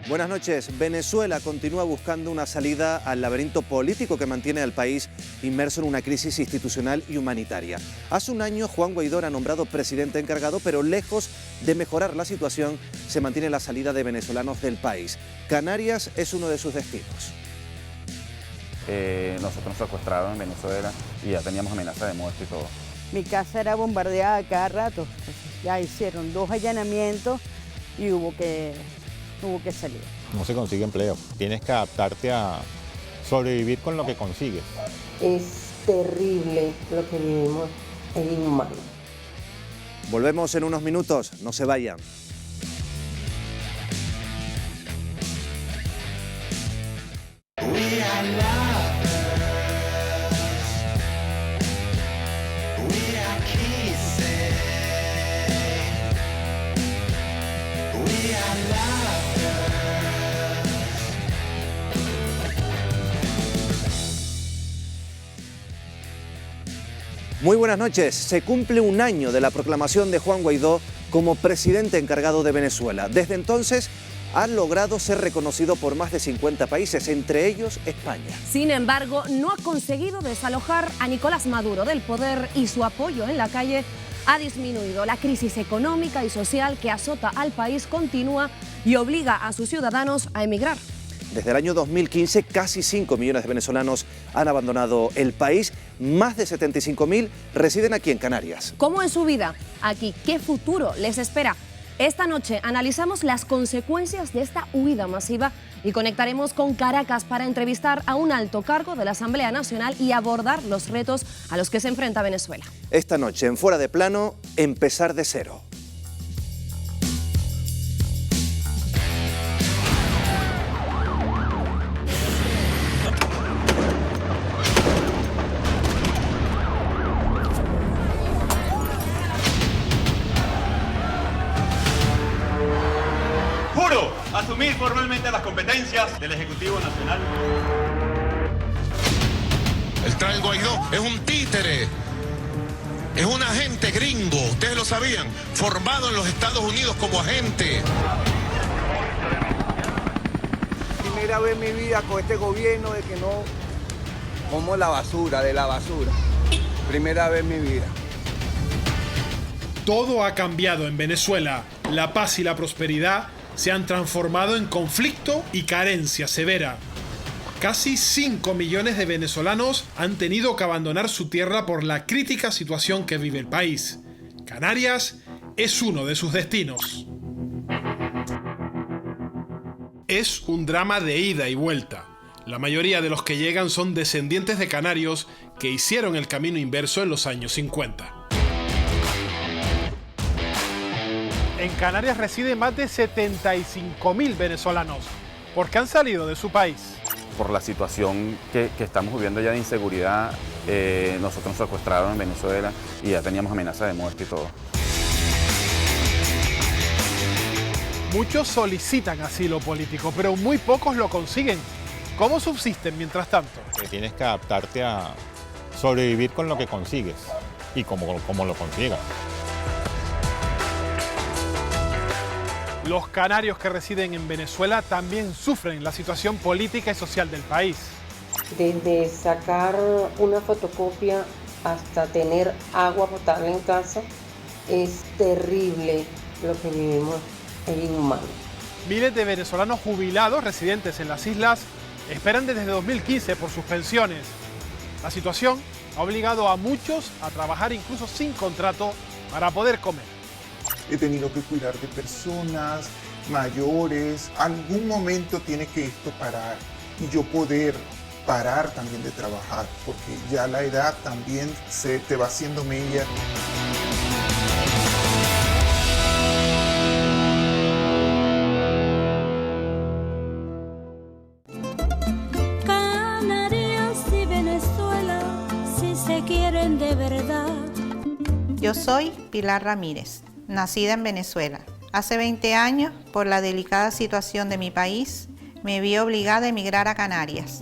Buenas noches. Venezuela continúa buscando una salida al laberinto político que mantiene al país inmerso en una crisis institucional y humanitaria. Hace un año Juan Guaidó era nombrado presidente encargado, pero lejos de mejorar la situación, se mantiene la salida de venezolanos del país. Canarias es uno de sus destinos. Nosotros nos secuestraron en Venezuela y ya teníamos amenaza de muerte y todo. Mi casa era bombardeada cada rato. Entonces, ya hicieron 2 allanamientos y hubo que salir. No se consigue empleo. Tienes que adaptarte a sobrevivir con lo que consigues. Es terrible lo que vivimos, es inhumano. Volvemos en unos minutos, no se vayan. Muy buenas noches. Se cumple un año de la proclamación de Juan Guaidó como presidente encargado de Venezuela. Desde entonces ha logrado ser reconocido por más de 50 países, entre ellos España. Sin embargo, no ha conseguido desalojar a Nicolás Maduro del poder y su apoyo en la calle ha disminuido. La crisis económica y social que azota al país continúa y obliga a sus ciudadanos a emigrar. Desde el año 2015, casi 5 millones de venezolanos han abandonado el país. Más de 75.000 residen aquí en Canarias. ¿Cómo es su vida aquí? ¿Qué futuro les espera? Esta noche analizamos las consecuencias de esta huida masiva y conectaremos con Caracas para entrevistar a un alto cargo de la Asamblea Nacional y abordar los retos a los que se enfrenta Venezuela. Esta noche, en Fuera de Plano, empezar de cero. Asumir formalmente las competencias del Ejecutivo Nacional. El tal Guaidó es un títere, es un agente gringo, ustedes lo sabían, formado en los Estados Unidos como agente. Primera vez en mi vida con este gobierno de que no como la basura, de la basura. Primera vez en mi vida. Todo ha cambiado en Venezuela. La paz y la prosperidad se han transformado en conflicto y carencia severa. Casi 5 millones de venezolanos han tenido que abandonar su tierra por la crítica situación que vive el país. Canarias es uno de sus destinos. Es un drama de ida y vuelta. La mayoría de los que llegan son descendientes de canarios que hicieron el camino inverso en los años 50. En Canarias residen más de 75.000 venezolanos. ¿Por qué han salido de su país? Por la situación que estamos viviendo ya de inseguridad, nosotros nos secuestraron en Venezuela y ya teníamos amenaza de muerte y todo. Muchos solicitan asilo político, pero muy pocos lo consiguen. ¿Cómo subsisten mientras tanto? Tienes que adaptarte a sobrevivir con lo que consigues y como lo consigas. Los canarios que residen en Venezuela también sufren la situación política y social del país. Desde sacar una fotocopia hasta tener agua potable en casa, es terrible lo que vivimos, es inhumano. Miles de venezolanos jubilados residentes en las islas esperan desde 2015 por sus pensiones. La situación ha obligado a muchos a trabajar incluso sin contrato para poder comer. He tenido que cuidar de personas mayores. Algún momento tiene que esto parar y yo poder parar también de trabajar, porque ya la edad también se te va haciendo mella. Canarias y Venezuela, si se quieren de verdad. Yo soy Pilar Ramírez, nacida en Venezuela. Hace 20 años, por la delicada situación de mi país, me vi obligada a emigrar a Canarias.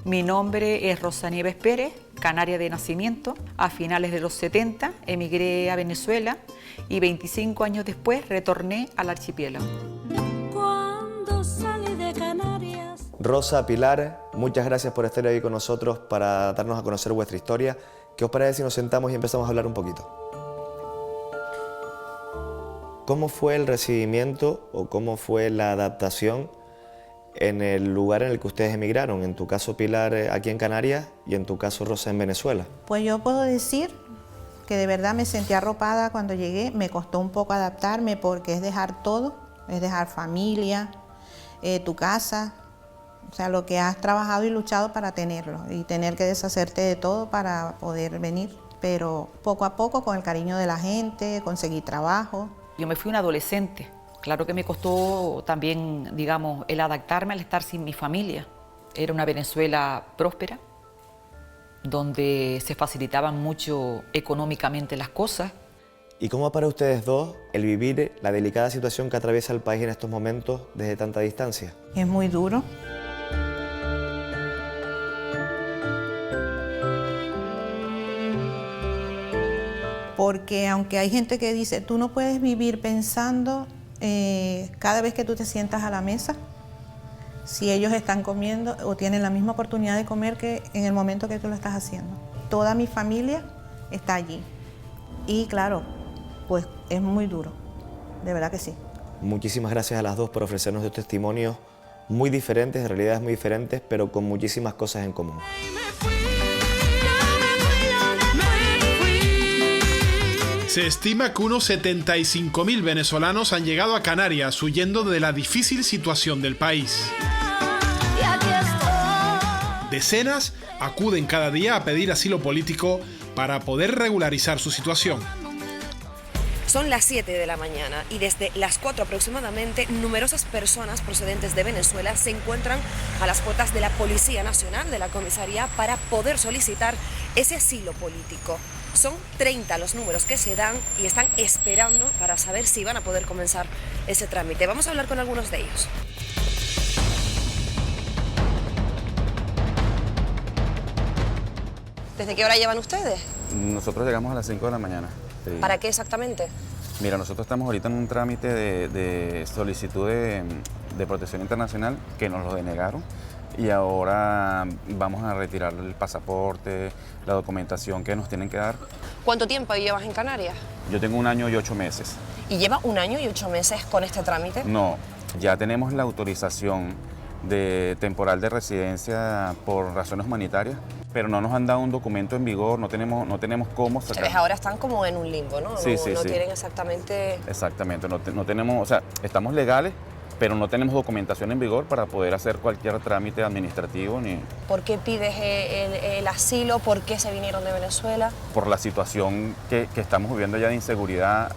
Mi nombre es Rosa Nieves Pérez, canaria de nacimiento. A finales de los 70 emigré a Venezuela y 25 años después retorné al archipiélago. Cuando Rosa, Pilar, muchas gracias por estar ahí con nosotros para darnos a conocer vuestra historia. ¿Qué os parece si nos sentamos y empezamos a hablar un poquito? ¿Cómo fue el recibimiento o cómo fue la adaptación en el lugar en el que ustedes emigraron? En tu caso, Pilar, aquí en Canarias, y en tu caso, Rosa, en Venezuela. Pues yo puedo decir que de verdad me sentí arropada cuando llegué. Me costó un poco adaptarme porque es dejar todo, es dejar familia, tu casa, o sea, lo que has trabajado y luchado para tenerlo, y tener que deshacerte de todo para poder venir. Pero poco a poco, con el cariño de la gente, conseguí trabajo. Yo me fui una adolescente. Claro que me costó también, digamos, el adaptarme al estar sin mi familia. Era una Venezuela próspera, donde se facilitaban mucho económicamente las cosas. ¿Y cómo para ustedes dos el vivir la delicada situación que atraviesa el país en estos momentos desde tanta distancia? Es muy duro. Porque aunque hay gente que dice, tú no puedes vivir pensando cada vez que tú te sientas a la mesa, si ellos están comiendo o tienen la misma oportunidad de comer que en el momento que tú lo estás haciendo. Toda mi familia está allí. Y claro, pues es muy duro, de verdad que sí. Muchísimas gracias a las dos por ofrecernos dos testimonios muy diferentes, de realidades muy diferentes, pero con muchísimas cosas en común. Se estima que unos 75.000 venezolanos han llegado a Canarias huyendo de la difícil situación del país. Decenas acuden cada día a pedir asilo político para poder regularizar su situación. Son las 7 de la mañana y desde las 4 aproximadamente numerosas personas procedentes de Venezuela se encuentran a las puertas de la Policía Nacional, de la comisaría, para poder solicitar ese asilo político. Son 30 los números que se dan y están esperando para saber si van a poder comenzar ese trámite. Vamos a hablar con algunos de ellos. ¿Desde qué hora llevan ustedes? Nosotros llegamos a las 5 de la mañana. Sí. ¿Para qué exactamente? Mira, nosotros estamos ahorita en un trámite de solicitud de protección internacional que nos lo denegaron y ahora vamos a retirar el pasaporte, la documentación que nos tienen que dar. ¿Cuánto tiempo llevas en Canarias? Yo tengo 1 año y 8 meses. ¿Y lleva 1 año y 8 meses con este trámite? No, ya tenemos la autorización de temporal de residencia por razones humanitarias, pero no nos han dado un documento en vigor, no tenemos cómo sacar. Ustedes ahora están como en un limbo, ¿no? Sí, no sí. tienen exactamente... Exactamente, no tenemos, o sea, estamos legales, pero no tenemos documentación en vigor para poder hacer cualquier trámite administrativo ni... ¿Por qué pides el asilo? ¿Por qué se vinieron de Venezuela? Por la situación que estamos viviendo ya de inseguridad.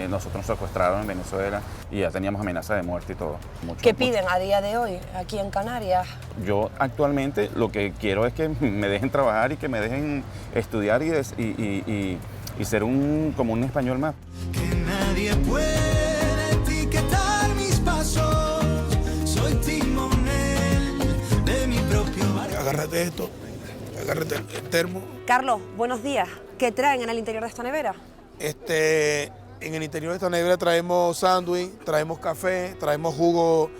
Nosotros nos secuestraron en Venezuela y ya teníamos amenaza de muerte y todo. ¿Qué piden a día de hoy aquí en Canarias? Yo actualmente lo que quiero es que me dejen trabajar y que me dejen estudiar y ser como un español más. Que nadie puede etiquetar mis pasos, soy timonel de mi propio barco. Agárrate esto, agárrate el termo. Carlos, buenos días. ¿Qué traen en el interior de esta nevera? En el interior de esta nevera traemos sándwich, traemos café, traemos jugo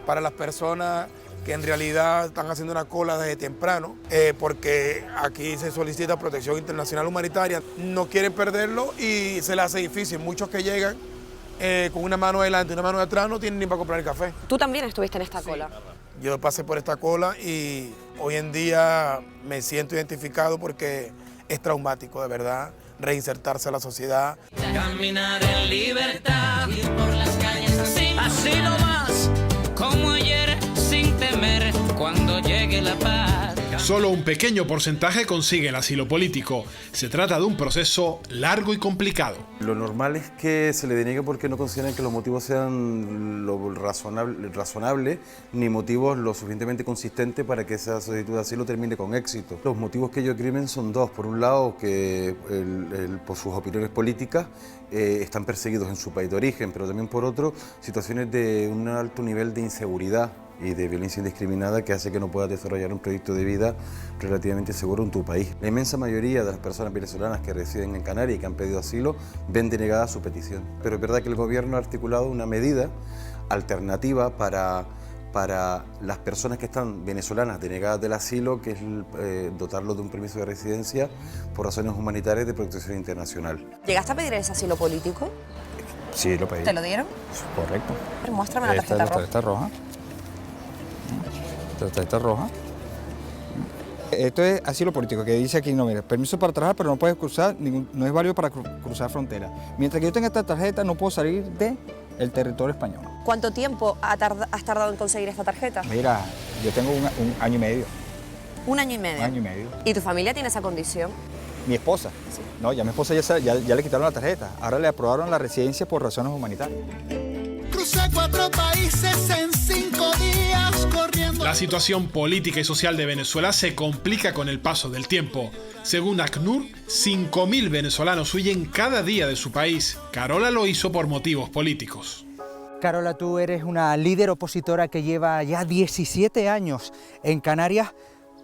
para las personas que en realidad están haciendo una cola desde temprano, porque aquí se solicita protección internacional humanitaria. No quieren perderlo y se les hace difícil. Muchos que llegan con una mano adelante y una mano atrás no tienen ni para comprar el café. ¿Tú también estuviste en esta cola? Yo pasé por esta cola y hoy en día me siento identificado porque es traumático, de verdad, reinsertarse a la sociedad. Caminar en libertad, ir por las calles así nomás, como ayer, sin temer cuando llegue la paz. Solo un pequeño porcentaje consigue el asilo político. Se trata de un proceso largo y complicado. Lo normal es que se le deniegue porque no consideran que los motivos sean lo razonable ni motivos lo suficientemente consistentes para que esa solicitud de asilo termine con éxito. Los motivos que ellos escriben son dos. Por un lado, que por sus opiniones políticas están perseguidos en su país de origen, pero también por otro, situaciones de un alto nivel de inseguridad y de violencia indiscriminada que hace que no puedas desarrollar un proyecto de vida relativamente seguro en tu país. La inmensa mayoría de las personas venezolanas que residen en Canarias y que han pedido asilo ven denegada su petición. Pero es verdad que el gobierno ha articulado una medida alternativa para para las personas que están venezolanas denegadas del asilo, que es dotarlos de un permiso de residencia por razones humanitarias de protección internacional. ¿Llegaste a pedir ese asilo político? Sí, lo pedí. ¿Te lo dieron? Correcto. Muéstrame la tarjeta roja. La tarjeta roja. La tarjeta roja. Esto es asilo político, que dice aquí, no, mira, permiso para trabajar, pero no puedes cruzar, no es válido para cruzar frontera. Mientras que yo tenga esta tarjeta, no puedo salir del territorio español. ¿Cuánto tiempo has tardado en conseguir esta tarjeta? Mira, yo tengo un año y medio. ¿Un año y medio? Un año y medio. ¿Y tu familia tiene esa condición? Mi esposa. Sí. No, ya mi esposa ya le quitaron la tarjeta. Ahora le aprobaron la residencia por razones humanitarias. Crucé 4 países en 5 días corriendo. La situación política y social de Venezuela se complica con el paso del tiempo. Según ACNUR, 5.000 venezolanos huyen cada día de su país. Carola lo hizo por motivos políticos. Carola, tú eres una líder opositora que lleva ya 17 años en Canarias.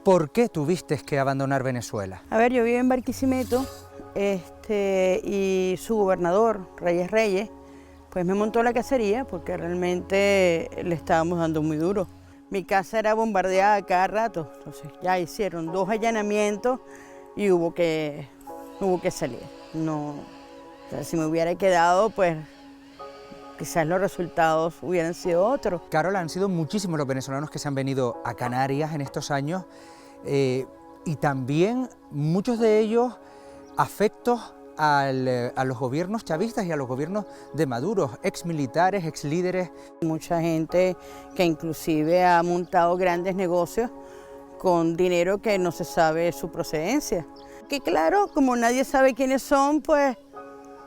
¿Por qué tuviste que abandonar Venezuela? A ver, yo vivo en Barquisimeto y su gobernador, Reyes, pues me montó la cacería porque realmente le estábamos dando muy duro. Mi casa era bombardeada cada rato, entonces ya hicieron 2 allanamientos y hubo que salir. No, o sea, si me hubiera quedado, pues quizás los resultados hubieran sido otros. Carola, han sido muchísimos los venezolanos que se han venido a Canarias en estos años y también muchos de ellos afectos a los gobiernos chavistas y a los gobiernos de Maduro, exmilitares, exlíderes. Mucha gente que inclusive ha montado grandes negocios con dinero que no se sabe su procedencia. Que claro, como nadie sabe quiénes son, pues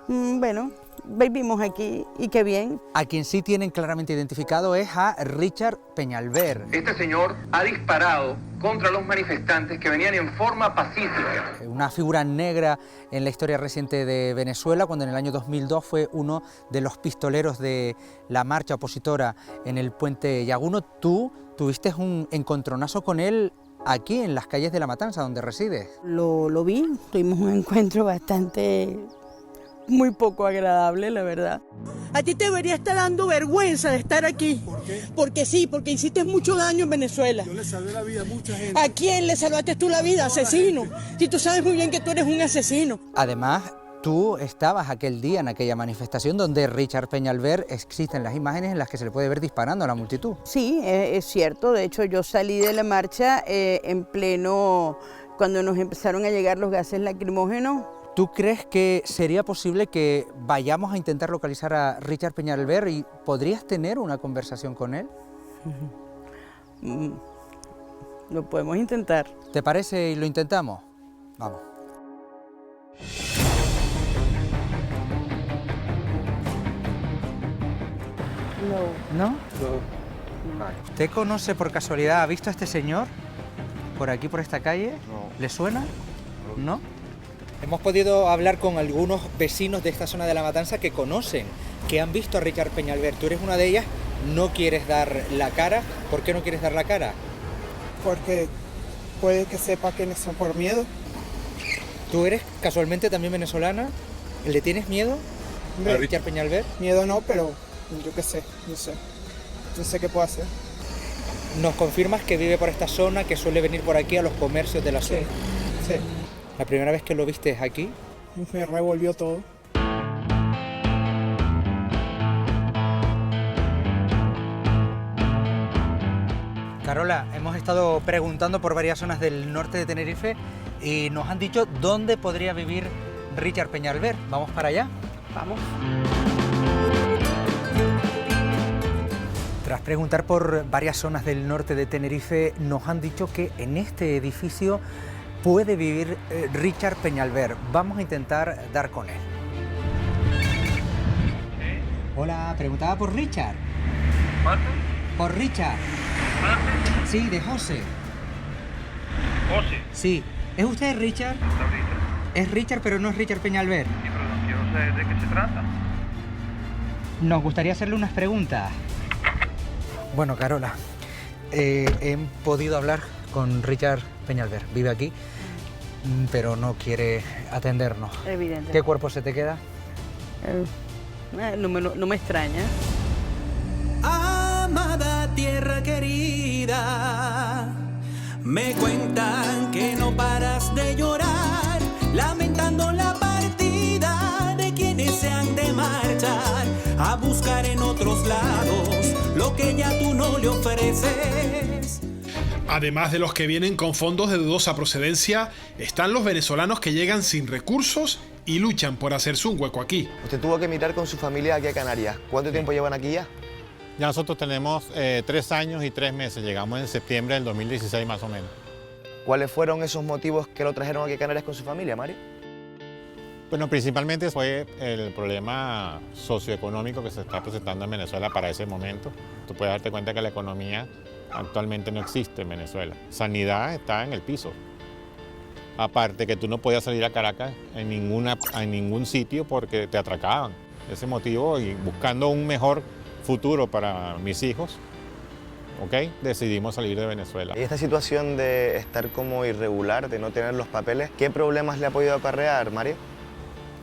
bueno, vivimos aquí y qué bien. A quien sí tienen claramente identificado es a Richard Peñalver. Este señor ha disparado contra los manifestantes que venían en forma pacífica. Una figura negra en la historia reciente de Venezuela, cuando en el año 2002 fue uno de los pistoleros de la marcha opositora en el puente Yaguno. Tú tuviste un encontronazo con él aquí en las calles de La Matanza, donde resides. Lo vi, tuvimos un encuentro muy poco agradable, la verdad. A ti te debería estar dando vergüenza de estar aquí. ¿Por qué? Porque sí, porque hiciste mucho daño en Venezuela. Yo le salvé la vida a mucha gente. ¿A quién le salvaste tú la vida? Asesino. Si tú sabes muy bien que tú eres un asesino. Además, tú estabas aquel día en aquella manifestación donde Richard Peñalver, existen las imágenes en las que se le puede ver disparando a la multitud. Sí, es cierto. De hecho, yo salí de la marcha en pleno, cuando nos empezaron a llegar los gases lacrimógenos. ¿Tú crees que sería posible que vayamos a intentar localizar a Richard Peñalver y podrías tener una conversación con él? Lo podemos intentar. ¿Te parece y lo intentamos? Vamos. No. ¿No? ¿Usted conoce por casualidad, ha visto a este señor por aquí, por esta calle? No. ¿Le suena? ¿No? Hemos podido hablar con algunos vecinos de esta zona de La Matanza que conocen, que han visto a Richard Peñalver. Tú eres una de ellas, no quieres dar la cara. ¿Por qué no quieres dar la cara? Porque puede que sepa quiénes son por miedo. ¿Tú eres casualmente también venezolana? ¿Le tienes miedo a Richard Peñalver? Miedo no, pero yo qué sé, no sé. No sé qué puedo hacer. ¿Nos confirmas que vive por esta zona, que suele venir por aquí a los comercios de la zona? Sí. ¿La primera vez que lo viste aquí? Me revolvió todo. Carola, hemos estado preguntando por varias zonas del norte de Tenerife y nos han dicho dónde podría vivir Richard Peñalver. ¿Vamos para allá? Vamos. Tras preguntar por varias zonas del norte de Tenerife, nos han dicho que en este edificio puede vivir Richard Peñalver. Vamos a intentar dar con él. Hola, preguntaba por Richard. ¿Parte? Por Richard. ¿Parte? Sí, de José. ¿José? Sí. ¿Es usted Richard? Es Richard, pero no es Richard Peñalver. Sí, pero no quiero saber de qué se trata. Nos gustaría hacerle unas preguntas. Bueno, Carola, he podido hablar con Richard Peñalver. Vive aquí, pero no quiere atendernos. Evidente. ¿Qué cuerpo se te queda? No me extraña. Amada tierra querida. Me cuentan que no paras de llorar, lamentando la partida de quienes se han de marchar a buscar en otros lados lo que ya tú no le ofreces. Además de los que vienen con fondos de dudosa procedencia, están los venezolanos que llegan sin recursos y luchan por hacerse un hueco aquí. Usted tuvo que emigrar con su familia aquí a Canarias. ¿Cuánto tiempo llevan aquí ya? Ya nosotros tenemos 3 años y 3 meses, llegamos en septiembre del 2016 más o menos. ¿Cuáles fueron esos motivos que lo trajeron aquí a Canarias con su familia, Mario? Bueno, principalmente fue el problema socioeconómico que se está presentando en Venezuela para ese momento. Tú puedes darte cuenta que la economía actualmente no existe en Venezuela. Sanidad está en el piso. Aparte que tú no podías salir a Caracas en ningún sitio porque te atracaban. Ese motivo, y buscando un mejor futuro para mis hijos, decidimos salir de Venezuela. Y esta situación de estar como irregular, de no tener los papeles, ¿qué problemas le ha podido acarrear, Mario?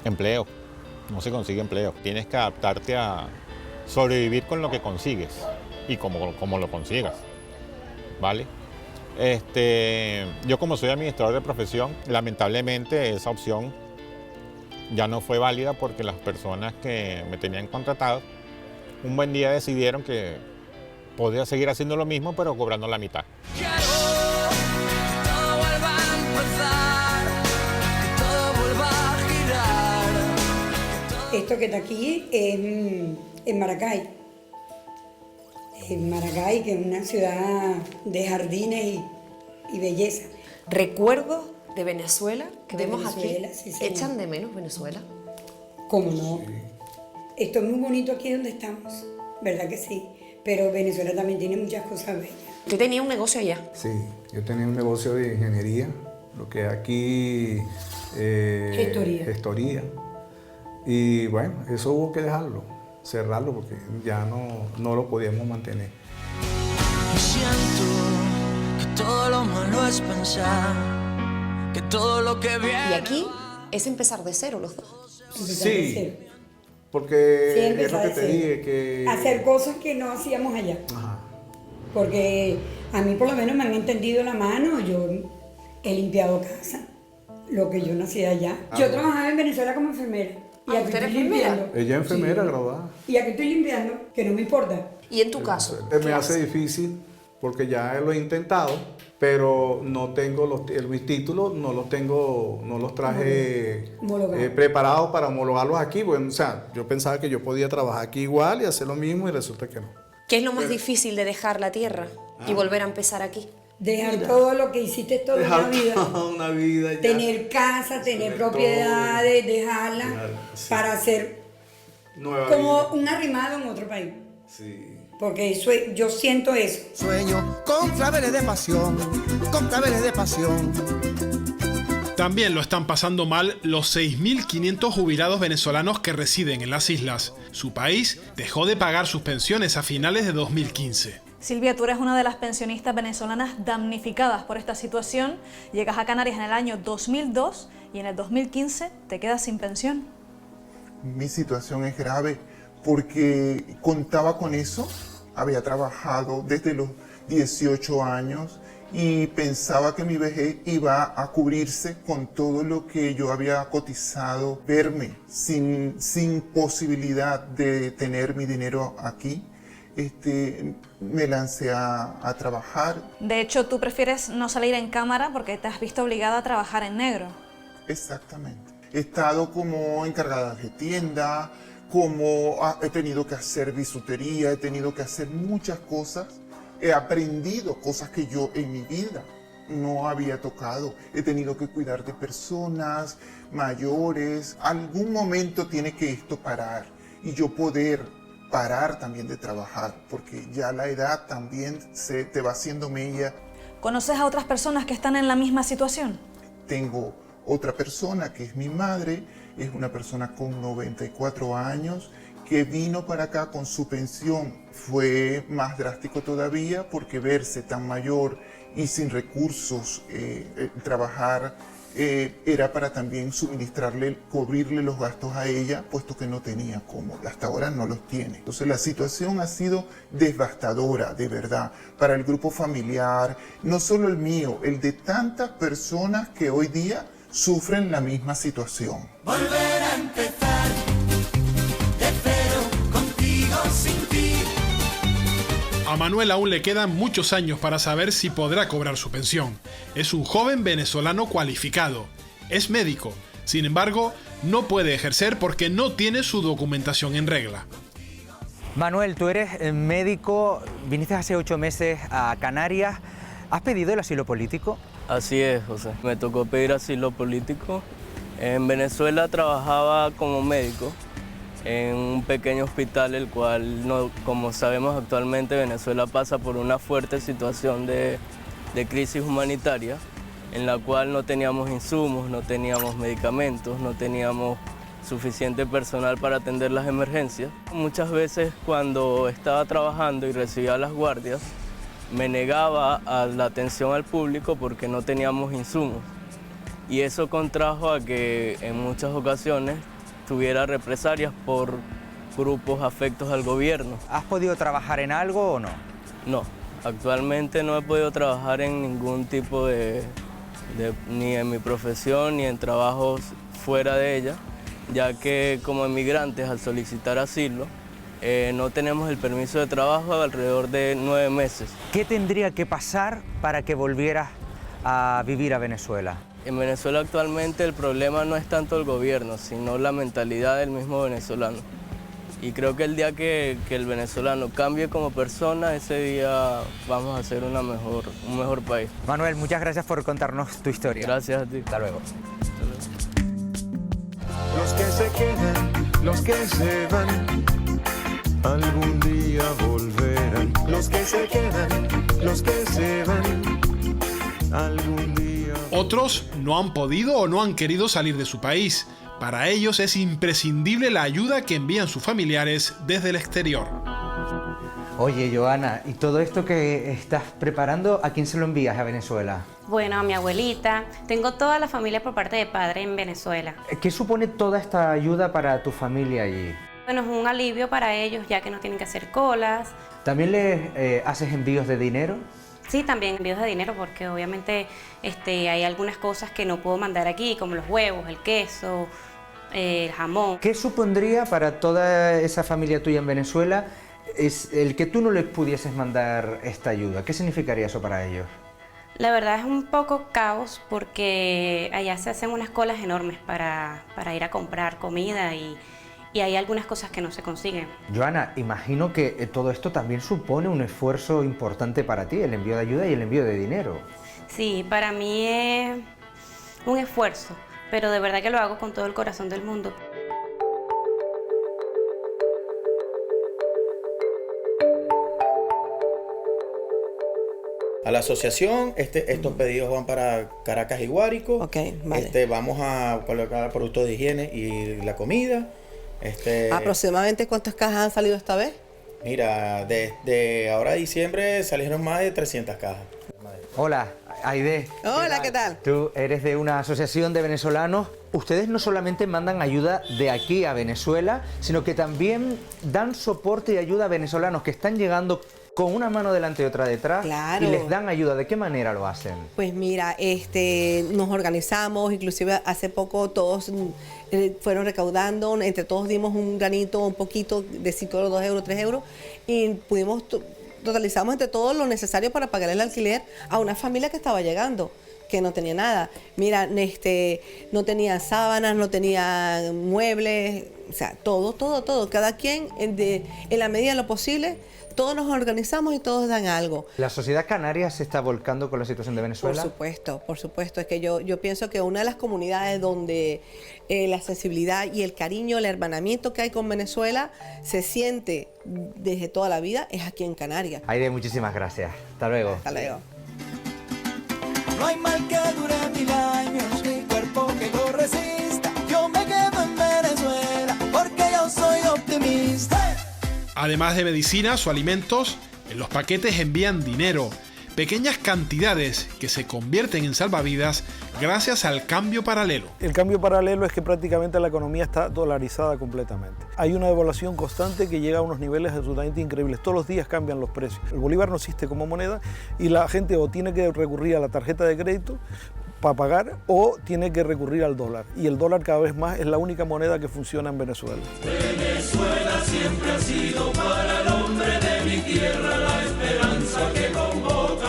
Empleo. No se consigue empleo. Tienes que adaptarte a sobrevivir con lo que consigues y como lo consigas, ¿vale? Yo como soy administrador de profesión, lamentablemente esa opción ya no fue válida porque las personas que me tenían contratado un buen día decidieron que podía seguir haciendo lo mismo pero cobrando la mitad. Esto que está aquí es en Maracay. En Maracay, que es una ciudad de jardines y belleza. Recuerdos de Venezuela que De vemos Venezuela, aquí. sí, señor. ¿Echan de menos Venezuela? ¿Cómo no? Esto es muy bonito aquí donde estamos, ¿verdad que sí? Pero Venezuela también tiene muchas cosas bellas. ¿Usted tenía un negocio allá? Sí, yo tenía un negocio de ingeniería, lo que aquí... gestoría. Y bueno, eso hubo que dejarlo, cerrarlo, porque ya no lo podíamos mantener. Y siento que todo lo malo es pensar que todo lo que viene... Y aquí es empezar de cero los dos. Sí, porque Sí, es lo empezar que de te cero. dije, que... Hacer cosas que no hacíamos allá. Ajá. Porque a mí por lo menos me han entendido la mano, yo he limpiado casa, lo que yo no hacía allá. Yo trabajaba en Venezuela como enfermera. Y aquí ¿usted estoy era enfermera? limpiando. Ella es enfermera, Sí. graduada. Y aquí estoy limpiando, que no me importa. ¿Y en tu caso? Me hace difícil porque ya lo he intentado, pero no tengo mis títulos, no los traje preparados para homologarlos aquí. Bueno, o sea, yo pensaba que yo podía trabajar aquí igual y hacer lo mismo y resulta que no. ¿Qué es lo más difícil de dejar la tierra y volver a empezar aquí? Dejar todo lo que hiciste toda una vida. Una vida ya. Tener casa, tener propiedades, dejarla para hacer Nueva como vida. un arrimado en otro país. Sí. Porque eso, yo siento eso. Sueño con claveles de pasión, con claveles de pasión. También lo están pasando mal los 6.500 jubilados venezolanos que residen en las islas. Su país dejó de pagar sus pensiones a finales de 2015. Silvia, tú eres una de las pensionistas venezolanas damnificadas por esta situación. Llegas a Canarias en el año 2002 y en el 2015 te quedas sin pensión. Mi situación es grave porque contaba con eso. Había trabajado desde los 18 años y pensaba que mi vejez iba a cubrirse con todo lo que yo había cotizado. Verme sin posibilidad de tener mi dinero aquí. Me lancé a trabajar. De hecho, tú prefieres no salir en cámara porque te has visto obligada a trabajar en negro. Exactamente. He estado como encargada de tienda, he tenido que hacer bisutería, he tenido que hacer muchas cosas. He aprendido cosas que yo en mi vida no había tocado. He tenido que cuidar de personas mayores. Algún momento tiene que esto parar y yo poder parar también de trabajar, porque ya la edad también se te va haciendo mella. ¿Conoces a otras personas que están en la misma situación? Tengo otra persona que es mi madre, es una persona con 94 años que vino para acá con su pensión. Fue más drástico todavía porque verse tan mayor y sin recursos, trabajar era para también cubrirle los gastos a ella, puesto que no tenía cómo, hasta ahora no los tiene. Entonces la situación ha sido devastadora, de verdad, para el grupo familiar, no solo el mío, el de tantas personas que hoy día sufren la misma situación. Volver a empezar de cero, contigo, sin ti. A Manuel aún le quedan muchos años para saber si podrá cobrar su pensión. Es un joven venezolano cualificado. Es médico. Sin embargo, no puede ejercer porque no tiene su documentación en regla. Manuel, tú eres médico, viniste hace 8 meses a Canarias. ¿Has pedido el asilo político? Así es, José. Me tocó pedir asilo político. En Venezuela trabajaba como médico en un pequeño hospital, el cual, como sabemos actualmente, Venezuela pasa por una fuerte situación de crisis humanitaria, en la cual no teníamos insumos, no teníamos medicamentos, no teníamos suficiente personal para atender las emergencias. Muchas veces cuando estaba trabajando y recibía las guardias, me negaba a la atención al público porque no teníamos insumos. Y eso contrajo a que en muchas ocasiones tuviera represalias por grupos afectos al gobierno. ¿Has podido trabajar en algo o no? No, actualmente no he podido trabajar en ningún tipo ni en mi profesión ni en trabajos fuera de ella, ya que como emigrantes al solicitar asilo no tenemos el permiso de trabajo alrededor de 9 meses. ¿Qué tendría que pasar para que volvieras a vivir a Venezuela? En Venezuela actualmente el problema no es tanto el gobierno, sino la mentalidad del mismo venezolano. Y creo que el día que el venezolano cambie como persona, ese día vamos a ser un mejor país. Manuel, muchas gracias por contarnos tu historia. Gracias a ti. Hasta luego. Los que se quedan, los que se van, algún día volverán. Los que se quedan, los que se van, algún día. Otros no han podido o no han querido salir de su país. Para ellos es imprescindible la ayuda que envían sus familiares desde el exterior. Oye, Joana, ¿y todo esto que estás preparando, a quién se lo envías a Venezuela? Bueno, a mi abuelita. Tengo toda la familia por parte de padre en Venezuela. ¿Qué supone toda esta ayuda para tu familia allí? Bueno, es un alivio para ellos, ya que no tienen que hacer colas. ¿También les haces envíos de dinero? Sí, también envíos de dinero, porque obviamente hay algunas cosas que no puedo mandar aquí, como los huevos, el queso, el jamón. ¿Qué supondría para toda esa familia tuya en Venezuela el que tú no les pudieses mandar esta ayuda? ¿Qué significaría eso para ellos? La verdad es un poco caos, porque allá se hacen unas colas enormes para ir a comprar comida y hay algunas cosas que no se consiguen. Joana, imagino que todo esto también supone un esfuerzo importante para ti, el envío de ayuda y el envío de dinero. Sí, para mí es un esfuerzo, pero de verdad que lo hago con todo el corazón del mundo. A la asociación, estos pedidos van para Caracas y Guárico. Okay, vale. Vamos a colocar productos de higiene y la comida. ¿Aproximadamente cuántas cajas han salido esta vez? Mira, desde ahora a diciembre salieron más de 300 cajas. Hola, Aide. Hola, ¿qué tal? Tú eres de una asociación de venezolanos. Ustedes no solamente mandan ayuda de aquí a Venezuela, sino que también dan soporte y ayuda a venezolanos que están llegando con una mano delante y otra detrás. Claro. Y les dan ayuda. ¿De qué manera lo hacen? Pues mira, nos organizamos, inclusive hace poco todos fueron recaudando, entre todos dimos un granito, un poquito de 5 euros, 2 euros, 3 euros, y totalizamos entre todos lo necesario para pagar el alquiler a una familia que estaba llegando, que no tenía nada. Mira, no tenía sábanas, no tenía muebles, o sea, todo. Cada quien, en la medida de lo posible, todos nos organizamos y todos dan algo. ¿La sociedad canaria se está volcando con la situación de Venezuela? Por supuesto. Es que yo pienso que una de las comunidades donde la sensibilidad y el cariño, el hermanamiento que hay con Venezuela se siente desde toda la vida es aquí en Canarias. Aide, muchísimas gracias. Hasta luego. Hasta luego. No hay mal que dure 1000 años, ni cuerpo que lo resista. Yo me quedo en Venezuela porque yo soy optimista. Además de medicinas o alimentos, en los paquetes envían dinero. pequeñas cantidades que se convierten en salvavidas gracias al cambio paralelo. El cambio paralelo es que prácticamente la economía está dolarizada completamente. Hay una devaluación constante que llega a unos niveles absolutamente increíbles. Todos los días cambian los precios. El bolívar no existe como moneda y la gente o tiene que recurrir a la tarjeta de crédito para pagar o tiene que recurrir al dólar. Y el dólar cada vez más es la única moneda que funciona en Venezuela. Venezuela siempre ha sido para el hombre de mi tierra la esperanza que convoca.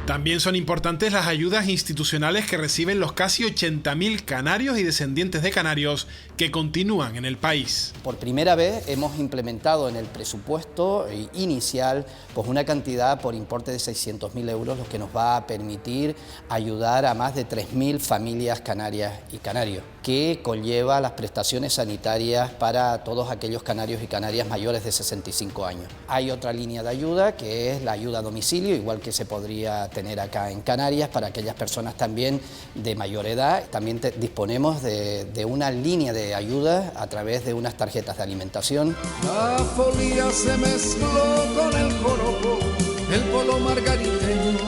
También son importantes las ayudas institucionales que reciben los casi 80.000 canarios y descendientes de canarios que continúan en el país. Por primera vez hemos implementado en el presupuesto inicial pues una cantidad por importe de 600.000 euros, lo que nos va a permitir ayudar a más de 3.000 familias canarias y canarios, que conlleva las prestaciones sanitarias para todos aquellos canarios y canarias mayores de 65 años. Hay otra línea de ayuda que es la ayuda a domicilio, igual que se podría tener acá en Canarias para aquellas personas también de mayor edad. También disponemos de una línea de ayuda a través de unas tarjetas de alimentación. La folía se mezcló con el joropo, el polo margariteño,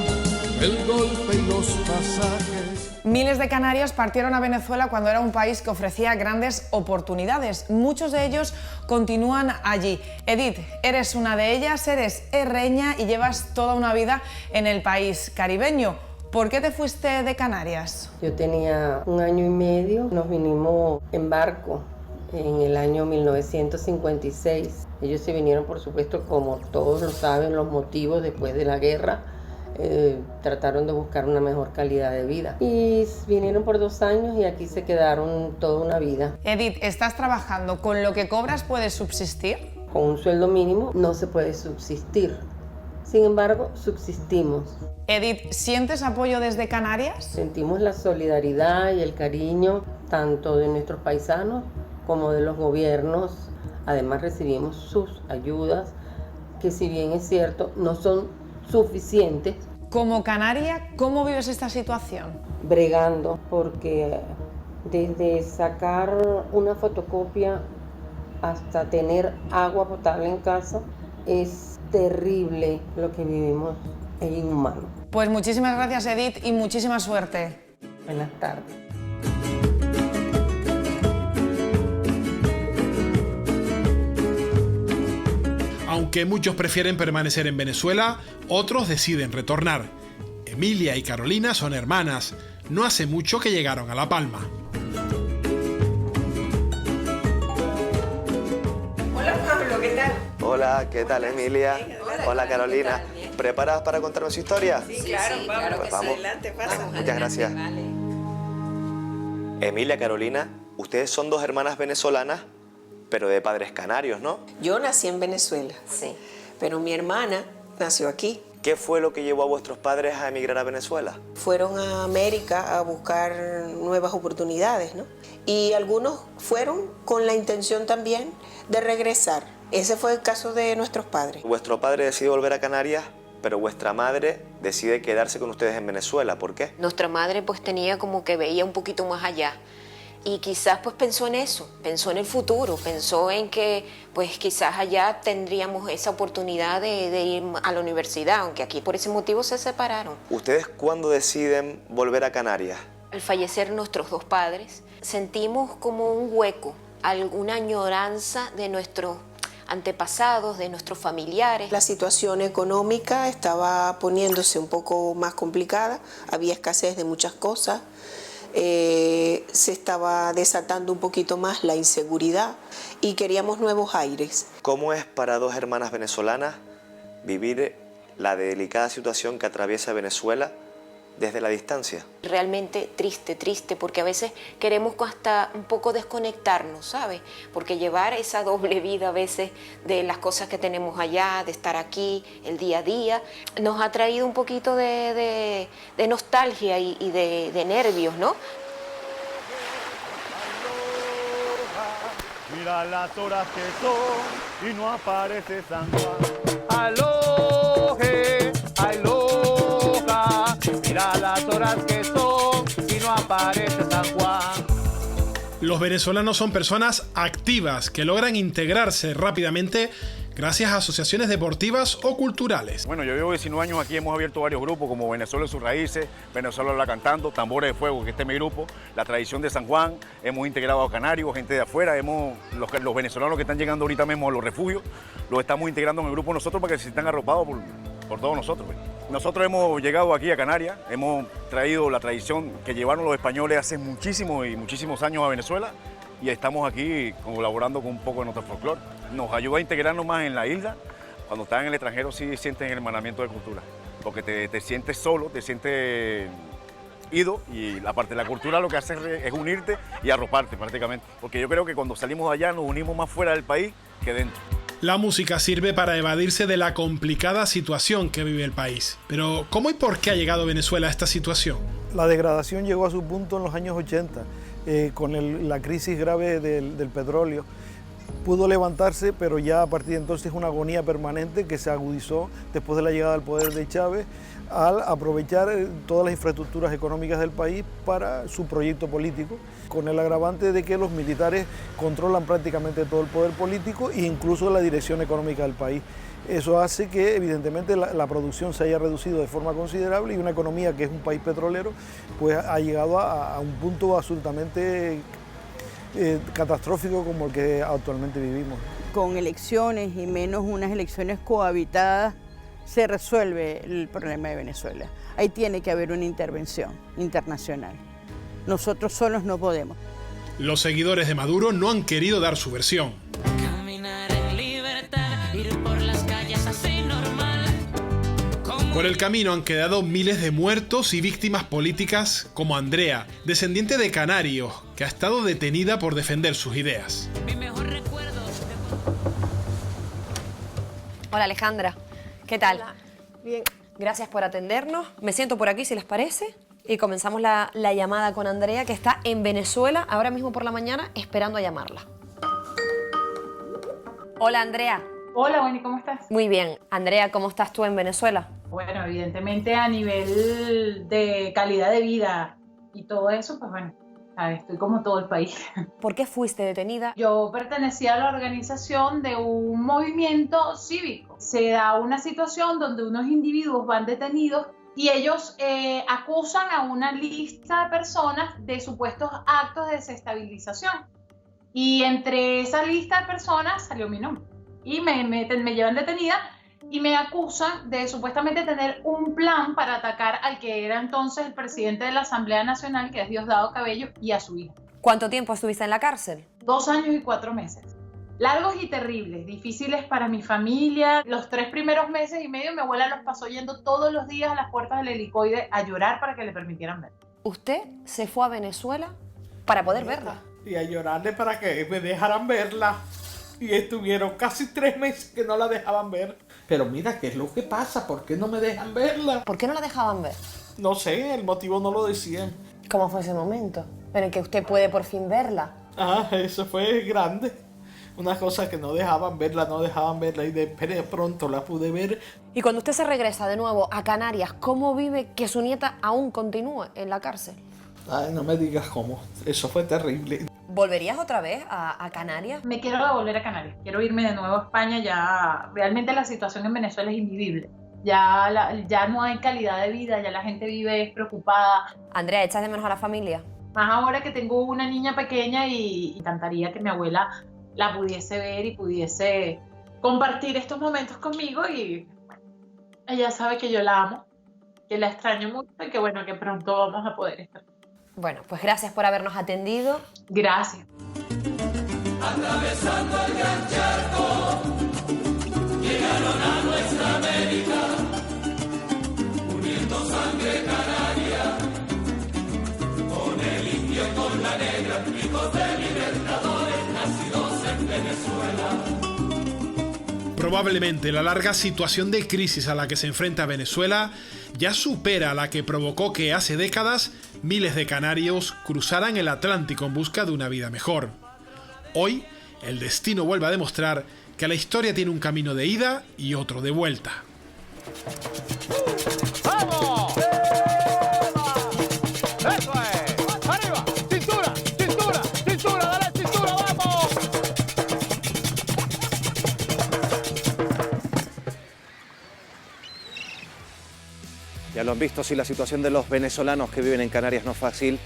el golpe y los pasajes. Miles de canarios partieron a Venezuela cuando era un país que ofrecía grandes oportunidades. Muchos de ellos continúan allí. Edith, eres una de ellas, eres herreña y llevas toda una vida en el país caribeño. ¿Por qué te fuiste de Canarias? Yo tenía 1 año y medio, nos vinimos en barco en el año 1956. Ellos se vinieron, por supuesto, como todos lo saben, los motivos después de la guerra. Trataron de buscar una mejor calidad de vida y vinieron por 2 años y aquí se quedaron toda una vida. Edith, ¿estás trabajando? ¿Con lo que cobras puedes subsistir? Con un sueldo mínimo no se puede subsistir, sin embargo subsistimos. Edith, ¿sientes apoyo desde Canarias? Sentimos la solidaridad y el cariño tanto de nuestros paisanos como de los gobiernos. Además recibimos sus ayudas que, si bien es cierto, no son suficientes. Como canaria, ¿cómo vives esta situación? Bregando, porque desde sacar una fotocopia hasta tener agua potable en casa es terrible lo que vivimos, es inhumano. Pues muchísimas gracias, Edith, y muchísima suerte. Buenas tardes. Aunque muchos prefieren permanecer en Venezuela, otros deciden retornar. Emilia y Carolina son hermanas. No hace mucho que llegaron a La Palma. Hola Pablo, ¿qué tal? Hola, ¿qué tal Emilia? Hola Carolina. ¿Preparadas para contarnos su historia? Sí, claro, Pablo. Pues vamos. Adelante, pasa. Muchas gracias. Vale. Emilia, Carolina, ustedes son 2 hermanas venezolanas, pero de padres canarios, ¿no? Yo nací en Venezuela, sí, pero mi hermana nació aquí. ¿Qué fue lo que llevó a vuestros padres a emigrar a Venezuela? Fueron a América a buscar nuevas oportunidades, ¿no? Y algunos fueron con la intención también de regresar. Ese fue el caso de nuestros padres. Vuestro padre decide volver a Canarias, pero vuestra madre decide quedarse con ustedes en Venezuela. ¿Por qué? Nuestra madre pues tenía como que veía un poquito más allá. Y quizás pues pensó en eso, pensó en el futuro, pensó en que pues quizás allá tendríamos esa oportunidad de ir a la universidad, aunque aquí por ese motivo se separaron. ¿Ustedes cuándo deciden volver a Canarias? Al fallecer nuestros 2 padres, sentimos como un hueco, alguna añoranza de nuestros antepasados, de nuestros familiares. La situación económica estaba poniéndose un poco más complicada, había escasez de muchas cosas. Se estaba desatando un poquito más la inseguridad y queríamos nuevos aires. ¿Cómo es para 2 hermanas venezolanas vivir la delicada situación que atraviesa Venezuela desde la distancia? Realmente triste, porque a veces queremos hasta un poco desconectarnos, ¿sabes? Porque llevar esa doble vida a veces de las cosas que tenemos allá, de estar aquí, el día a día, nos ha traído un poquito de nostalgia y de nervios, ¿no? Mira las horas que son y no aparece San Juan. Aloje, aloja. Mira las horas que son y no aparece San Juan. Los venezolanos son personas activas que logran integrarse rápidamente gracias a asociaciones deportivas o culturales. Bueno, yo llevo 19 años aquí, hemos abierto varios grupos como Venezuela en sus raíces, Venezuela la cantando, Tambores de Fuego, que este es mi grupo, la tradición de San Juan, hemos integrado a canarios, gente de afuera, los venezolanos que están llegando ahorita mismo a los refugios, los estamos integrando en el grupo nosotros para que se sientan arropados por todos nosotros. Nosotros hemos llegado aquí a Canarias, hemos traído la tradición que llevaron los españoles hace muchísimos años a Venezuela y estamos aquí colaborando con un poco de nuestro folclore. Nos ayuda a integrarnos más en la isla. Cuando estás en el extranjero sí sientes el hermanamiento de cultura, porque te sientes solo, te sientes ido y la parte de la cultura lo que hace es unirte y arroparte prácticamente, porque yo creo que cuando salimos de allá nos unimos más fuera del país que dentro. La música sirve para evadirse de la complicada situación que vive el país. Pero, ¿cómo y por qué ha llegado Venezuela a esta situación? La degradación llegó a su punto en los años 80, con la crisis grave del petróleo. Pudo levantarse, pero ya a partir de entonces es una agonía permanente que se agudizó después de la llegada al poder de Chávez, al aprovechar todas las infraestructuras económicas del país para su proyecto político, con el agravante de que los militares controlan prácticamente todo el poder político e incluso la dirección económica del país. Eso hace que evidentemente la producción se haya reducido de forma considerable y una economía que es un país petrolero pues ha llegado a un punto absolutamente catastrófico como el que actualmente vivimos. Con elecciones y menos unas elecciones cohabitadas se resuelve el problema de Venezuela. Ahí tiene que haber una intervención internacional. Nosotros solos no podemos. Los seguidores de Maduro no han querido dar su versión. Por el camino han quedado miles de muertos y víctimas políticas como Andrea, descendiente de canarios, que ha estado detenida por defender sus ideas. Hola Alejandra, ¿qué tal? Hola. Bien. Gracias por atendernos. Me siento por aquí si les parece y comenzamos la llamada con Andrea, que está en Venezuela ahora mismo por la mañana esperando a llamarla. Hola Andrea. Hola, Wendy, ¿cómo estás? Muy bien. Andrea, ¿cómo estás tú en Venezuela? Bueno, evidentemente a nivel de calidad de vida y todo eso, pues bueno, estoy como todo el país. ¿Por qué fuiste detenida? Yo pertenecía a la organización de un movimiento cívico. Se da una situación donde unos individuos van detenidos y ellos acusan a una lista de personas de supuestos actos de desestabilización. Y entre esa lista de personas salió mi nombre. Y me llevan detenida y me acusan de supuestamente tener un plan para atacar al que era entonces el presidente de la Asamblea Nacional, que es Diosdado Cabello, y a su hija. ¿Cuánto tiempo estuviste en la cárcel? 2 años y 4 meses. Largos y terribles, difíciles para mi familia. Los 3 primeros meses y medio mi abuela los pasó yendo todos los días a las puertas del helicoide a llorar para que le permitieran ver. ¿Usted se fue a Venezuela para poder verla? Y a llorarle para que me dejaran verla. Y estuvieron casi 3 meses que no la dejaban ver. Pero mira, ¿qué es lo que pasa? ¿Por qué no me dejan verla? ¿Por qué no la dejaban ver? No sé, el motivo no lo decían. ¿Cómo fue ese momento en el que usted puede por fin verla? Eso fue grande. Una cosa que no dejaban verla y de pronto la pude ver. Y cuando usted se regresa de nuevo a Canarias, ¿cómo vive que su nieta aún continúe en la cárcel? Ay, no me digas cómo. Eso fue terrible. ¿Volverías otra vez a Canarias? Me quiero volver a Canarias. Quiero irme de nuevo a España. Ya realmente la situación en Venezuela es invivible. Ya no hay calidad de vida, ya la gente vive preocupada. Andrea, ¿echas de menos a la familia? Más ahora que tengo una niña pequeña y encantaría que mi abuela la pudiese ver y pudiese compartir estos momentos conmigo, y ella sabe que yo la amo, que la extraño mucho y que bueno, que pronto vamos a poder estar. Bueno, pues gracias por habernos atendido. Gracias. Atravesando el gran charco, llegaron a nuestra América, uniendo sangre canaria, con el indio y con la negra, hijos de libertadores, nacidos en Venezuela. Probablemente la larga situación de crisis a la que se enfrenta Venezuela ya supera a la que provocó que hace décadas miles de canarios cruzaran el Atlántico en busca de una vida mejor. Hoy, el destino vuelve a demostrar que la historia tiene un camino de ida y otro de vuelta. ¡Vamos! ¡Eso es! ¡Arriba! ¡Cintura! ¡Cintura! ¡Cintura! ¡Dale cintura! ¡Vamos! Ya lo han visto, si la situación de los venezolanos que viven en Canarias no es fácil,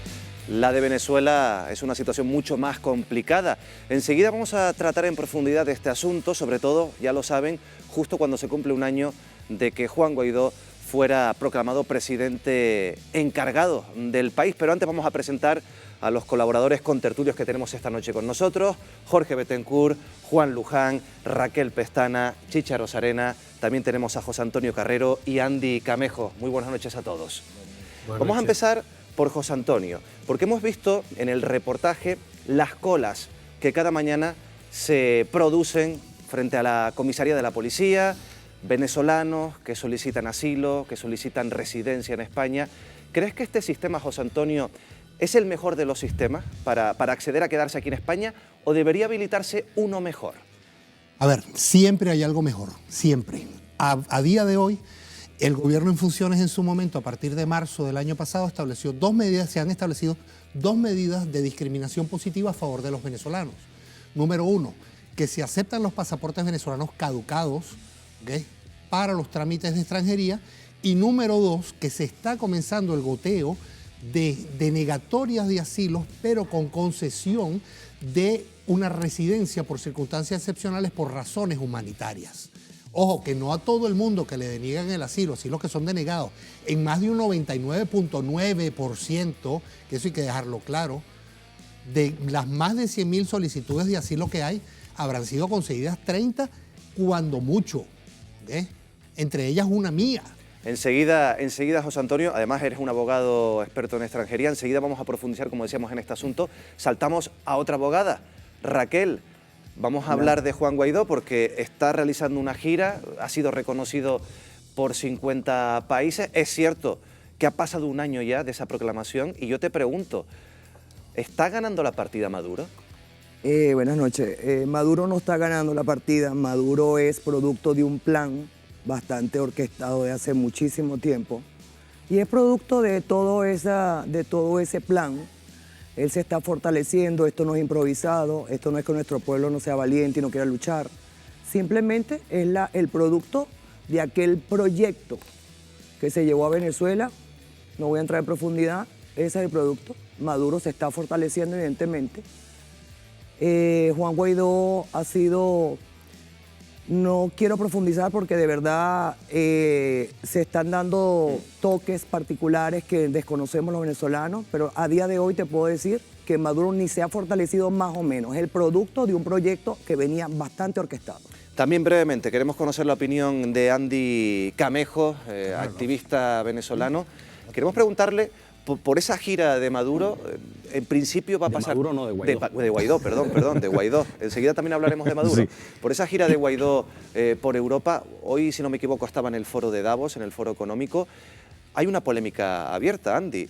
la de Venezuela es una situación mucho más complicada. Enseguida vamos a tratar en profundidad este asunto, sobre todo, ya lo saben, justo cuando se cumple un año de que Juan Guaidó fuera proclamado presidente encargado del país. Pero antes vamos a presentar a los colaboradores contertulios que tenemos esta noche con nosotros: Jorge Betancourt, Juan Luján, Raquel Pestana, Chicha Rosarena, también tenemos a José Antonio Carrero y Andy Camejo. Muy buenas noches a todos. Vamos a empezar por José Antonio, porque hemos visto en el reportaje las colas que cada mañana se producen frente a la comisaría de la policía, venezolanos que solicitan asilo, que solicitan residencia en España. ¿Crees que este sistema, José Antonio, es el mejor de los sistemas para acceder a quedarse aquí en España, o debería habilitarse uno mejor? A ver, siempre hay algo mejor, siempre. A día de hoy, el gobierno en funciones en su momento, a partir de marzo del año pasado, estableció se han establecido dos medidas de discriminación positiva a favor de los venezolanos. Número uno, que se aceptan los pasaportes venezolanos caducados, ¿okay?, para los trámites de extranjería. Y número dos, que se está comenzando el goteo de denegatorias de asilos, pero con concesión de una residencia por circunstancias excepcionales por razones humanitarias. Ojo, que no a todo el mundo que le deniegan el asilo, asilos que son denegados, en más de un 99.9%, que eso hay que dejarlo claro, de las más de 100.000 solicitudes de asilo que hay, habrán sido concedidas 30, cuando mucho, entre ellas una mía. Enseguida, José Antonio, además eres un abogado experto en extranjería, enseguida vamos a profundizar, como decíamos, en este asunto. Saltamos a otra abogada, Raquel. Vamos a hablar de Juan Guaidó porque está realizando una gira, ha sido reconocido por 50 países. Es cierto que ha pasado un año ya de esa proclamación y yo te pregunto, ¿está ganando la partida Maduro? Buenas noches. Maduro no está ganando la partida. Maduro es producto de un plan bastante orquestado de hace muchísimo tiempo y es producto de todo ese plan. Él se está fortaleciendo, esto no es improvisado, esto no es que nuestro pueblo no sea valiente y no quiera luchar. Simplemente es el producto de aquel proyecto que se llevó a Venezuela. No voy a entrar en profundidad, ese es el producto. Maduro se está fortaleciendo evidentemente. Juan Guaidó ha sido... No quiero profundizar porque de verdad se están dando toques particulares que desconocemos los venezolanos, pero a día de hoy te puedo decir que Maduro ni se ha fortalecido más o menos. Es el producto de un proyecto que venía bastante orquestado. También brevemente, queremos conocer la opinión de Andy Camejo, activista venezolano. Queremos preguntarle por esa gira de Maduro. En principio va a pasar... De Maduro, no, de Guaidó. De Guaidó, perdón, de Guaidó. Enseguida también hablaremos de Maduro. Sí. Por esa gira de Guaidó por Europa, hoy, si no me equivoco, estaba en el foro de Davos, en el foro económico. Hay una polémica abierta, Andy.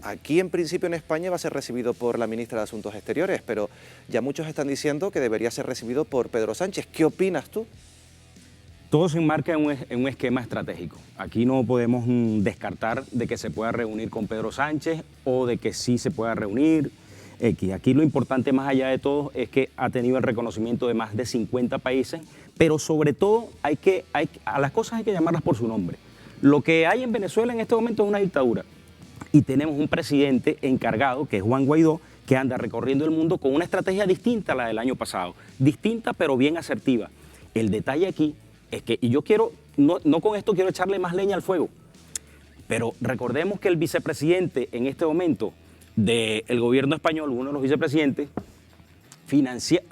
Aquí, en principio, en España va a ser recibido por la ministra de Asuntos Exteriores, pero ya muchos están diciendo que debería ser recibido por Pedro Sánchez. ¿Qué opinas tú? Todo se enmarca en un esquema estratégico. Aquí no podemos descartar de que se pueda reunir con Pedro Sánchez o de que sí se pueda reunir. Aquí lo importante, más allá de todo, es que ha tenido el reconocimiento de más de 50 países, pero sobre todo a las cosas hay que llamarlas por su nombre. Lo que hay en Venezuela en este momento es una dictadura y tenemos un presidente encargado, que es Juan Guaidó, que anda recorriendo el mundo con una estrategia distinta a la del año pasado. Distinta, pero bien asertiva. El detalle aquí es que, y yo quiero, no con esto quiero echarle más leña al fuego, pero recordemos que el vicepresidente en este momento del gobierno español, uno de los vicepresidentes,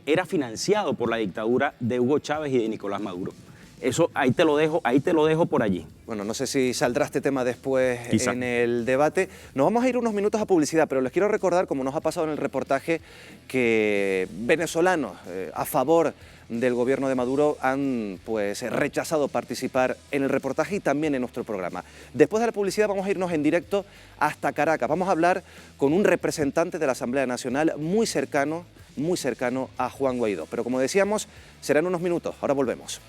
era financiado por la dictadura de Hugo Chávez y de Nicolás Maduro. Eso ahí te lo dejo por allí. Bueno, no sé si saldrá este tema después en el debate. Nos vamos a ir unos minutos a publicidad, pero les quiero recordar, como nos ha pasado en el reportaje, que venezolanos a favor del gobierno de Maduro han rechazado participar en el reportaje y también en nuestro programa. Después de la publicidad vamos a irnos en directo hasta Caracas. Vamos a hablar con un representante de la Asamblea Nacional muy cercano a Juan Guaidó. Pero como decíamos, será en unos minutos. Ahora volvemos.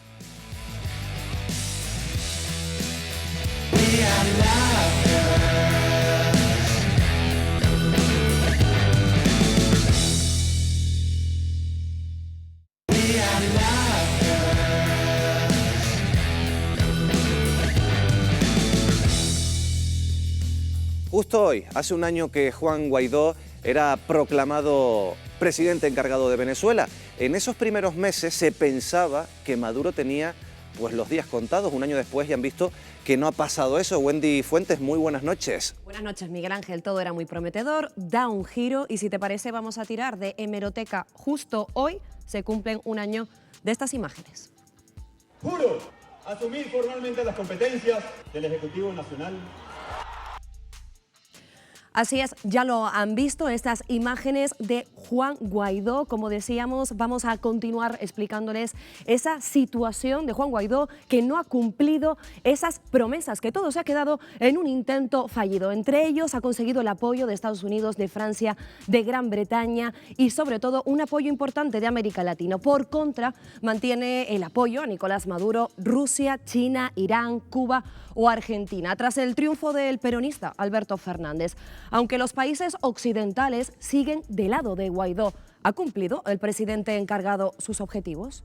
Justo hoy, hace un año que Juan Guaidó era proclamado presidente encargado de Venezuela. En esos primeros meses se pensaba que Maduro tenía pues los días contados. Un año después ya han visto que no ha pasado eso. Wendy Fuentes, muy buenas noches. Buenas noches, Miguel Ángel. Todo era muy prometedor, da un giro y si te parece vamos a tirar de hemeroteca. Justo hoy se cumplen un año de estas imágenes. Juro asumir formalmente las competencias del Ejecutivo Nacional. Así es, ya lo han visto, estas imágenes de Juan Guaidó. Como decíamos, vamos a continuar explicándoles esa situación de Juan Guaidó que no ha cumplido esas promesas, que todo se ha quedado en un intento fallido. Entre ellos ha conseguido el apoyo de Estados Unidos, de Francia, de Gran Bretaña y sobre todo un apoyo importante de América Latina. Por contra, mantiene el apoyo a Nicolás Maduro Rusia, China, Irán, Cuba o Argentina, tras el triunfo del peronista Alberto Fernández. Aunque los países occidentales siguen del lado de Guaidó, ¿ha cumplido el presidente encargado sus objetivos?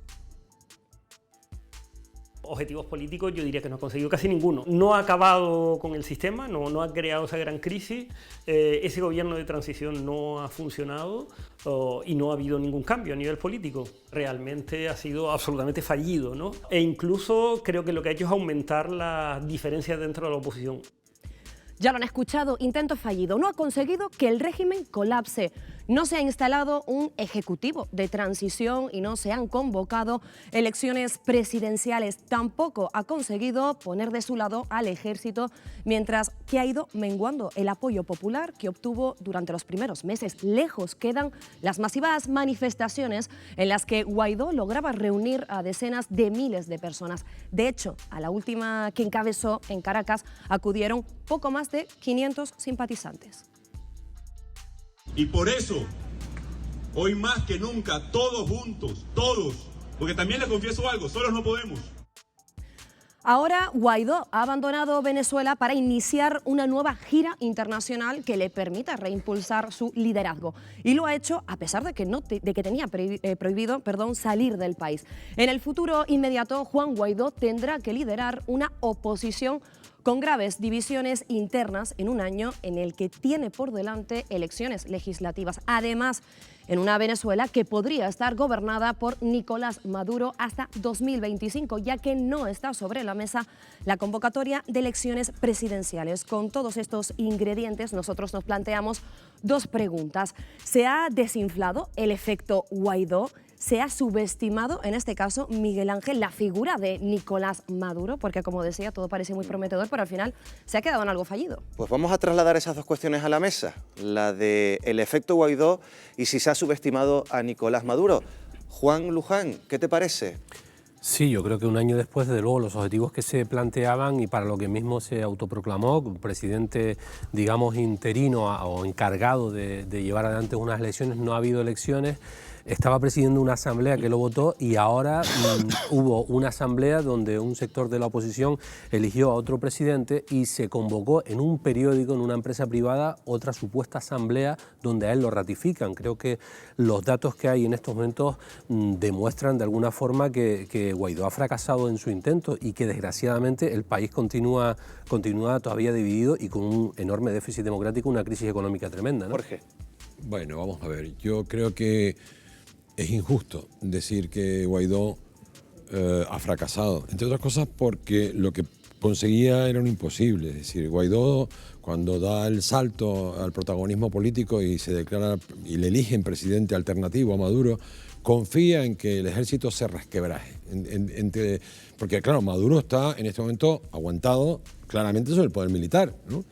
Objetivos políticos yo diría que no ha conseguido casi ninguno. No ha acabado con el sistema, no ha creado esa gran crisis, ese gobierno de transición no ha funcionado y no ha habido ningún cambio a nivel político. Realmente ha sido absolutamente fallido, ¿no? E incluso creo que lo que ha hecho es aumentar las diferencias dentro de la oposición. Ya lo han escuchado, intento fallido. No ha conseguido que el régimen colapse. No se ha instalado un ejecutivo de transición y no se han convocado elecciones presidenciales. Tampoco ha conseguido poner de su lado al ejército, mientras que ha ido menguando el apoyo popular que obtuvo durante los primeros meses. Lejos quedan las masivas manifestaciones en las que Guaidó lograba reunir a decenas de miles de personas. De hecho, a la última que encabezó en Caracas acudieron poco más de 500 simpatizantes. Y por eso, hoy más que nunca, todos juntos, todos, porque también les confieso algo, solos no podemos. Ahora Guaidó ha abandonado Venezuela para iniciar una nueva gira internacional que le permita reimpulsar su liderazgo. Y lo ha hecho a pesar de que, tenía prohibido salir del país. En el futuro inmediato, Juan Guaidó tendrá que liderar una oposición con graves divisiones internas en un año en el que tiene por delante elecciones legislativas. Además, en una Venezuela que podría estar gobernada por Nicolás Maduro hasta 2025, ya que no está sobre la mesa la convocatoria de elecciones presidenciales. Con todos estos ingredientes, nosotros nos planteamos dos preguntas. ¿Se ha desinflado el efecto Guaidó? ¿Se ha subestimado, en este caso, Miguel Ángel, la figura de Nicolás Maduro? Porque, como decía, todo parece muy prometedor, pero al final se ha quedado en algo fallido. Pues vamos a trasladar esas dos cuestiones a la mesa, la del efecto Guaidó y si se ha subestimado a Nicolás Maduro. Juan Luján, ¿qué te parece? Sí, yo creo que un año después, desde luego, los objetivos que se planteaban y para lo que mismo se autoproclamó, presidente, digamos, interino o encargado de llevar adelante unas elecciones, no ha habido elecciones. Estaba presidiendo una asamblea que lo votó y ahora hubo una asamblea donde un sector de la oposición eligió a otro presidente y se convocó en un periódico, en una empresa privada, otra supuesta asamblea donde a él lo ratifican. Creo que los datos que hay en estos momentos demuestran de alguna forma que Guaidó ha fracasado en su intento y que desgraciadamente el país continúa todavía dividido y con un enorme déficit democrático, una crisis económica tremenda, ¿no? Jorge. Bueno, vamos a ver, yo creo que es injusto decir que Guaidó ha fracasado, entre otras cosas porque lo que conseguía era un imposible. Es decir, Guaidó, cuando da el salto al protagonismo político y se declara y le eligen presidente alternativo a Maduro, confía en que el ejército se resquebraje. Porque, claro, Maduro está en este momento aguantado claramente sobre el poder militar, ¿no?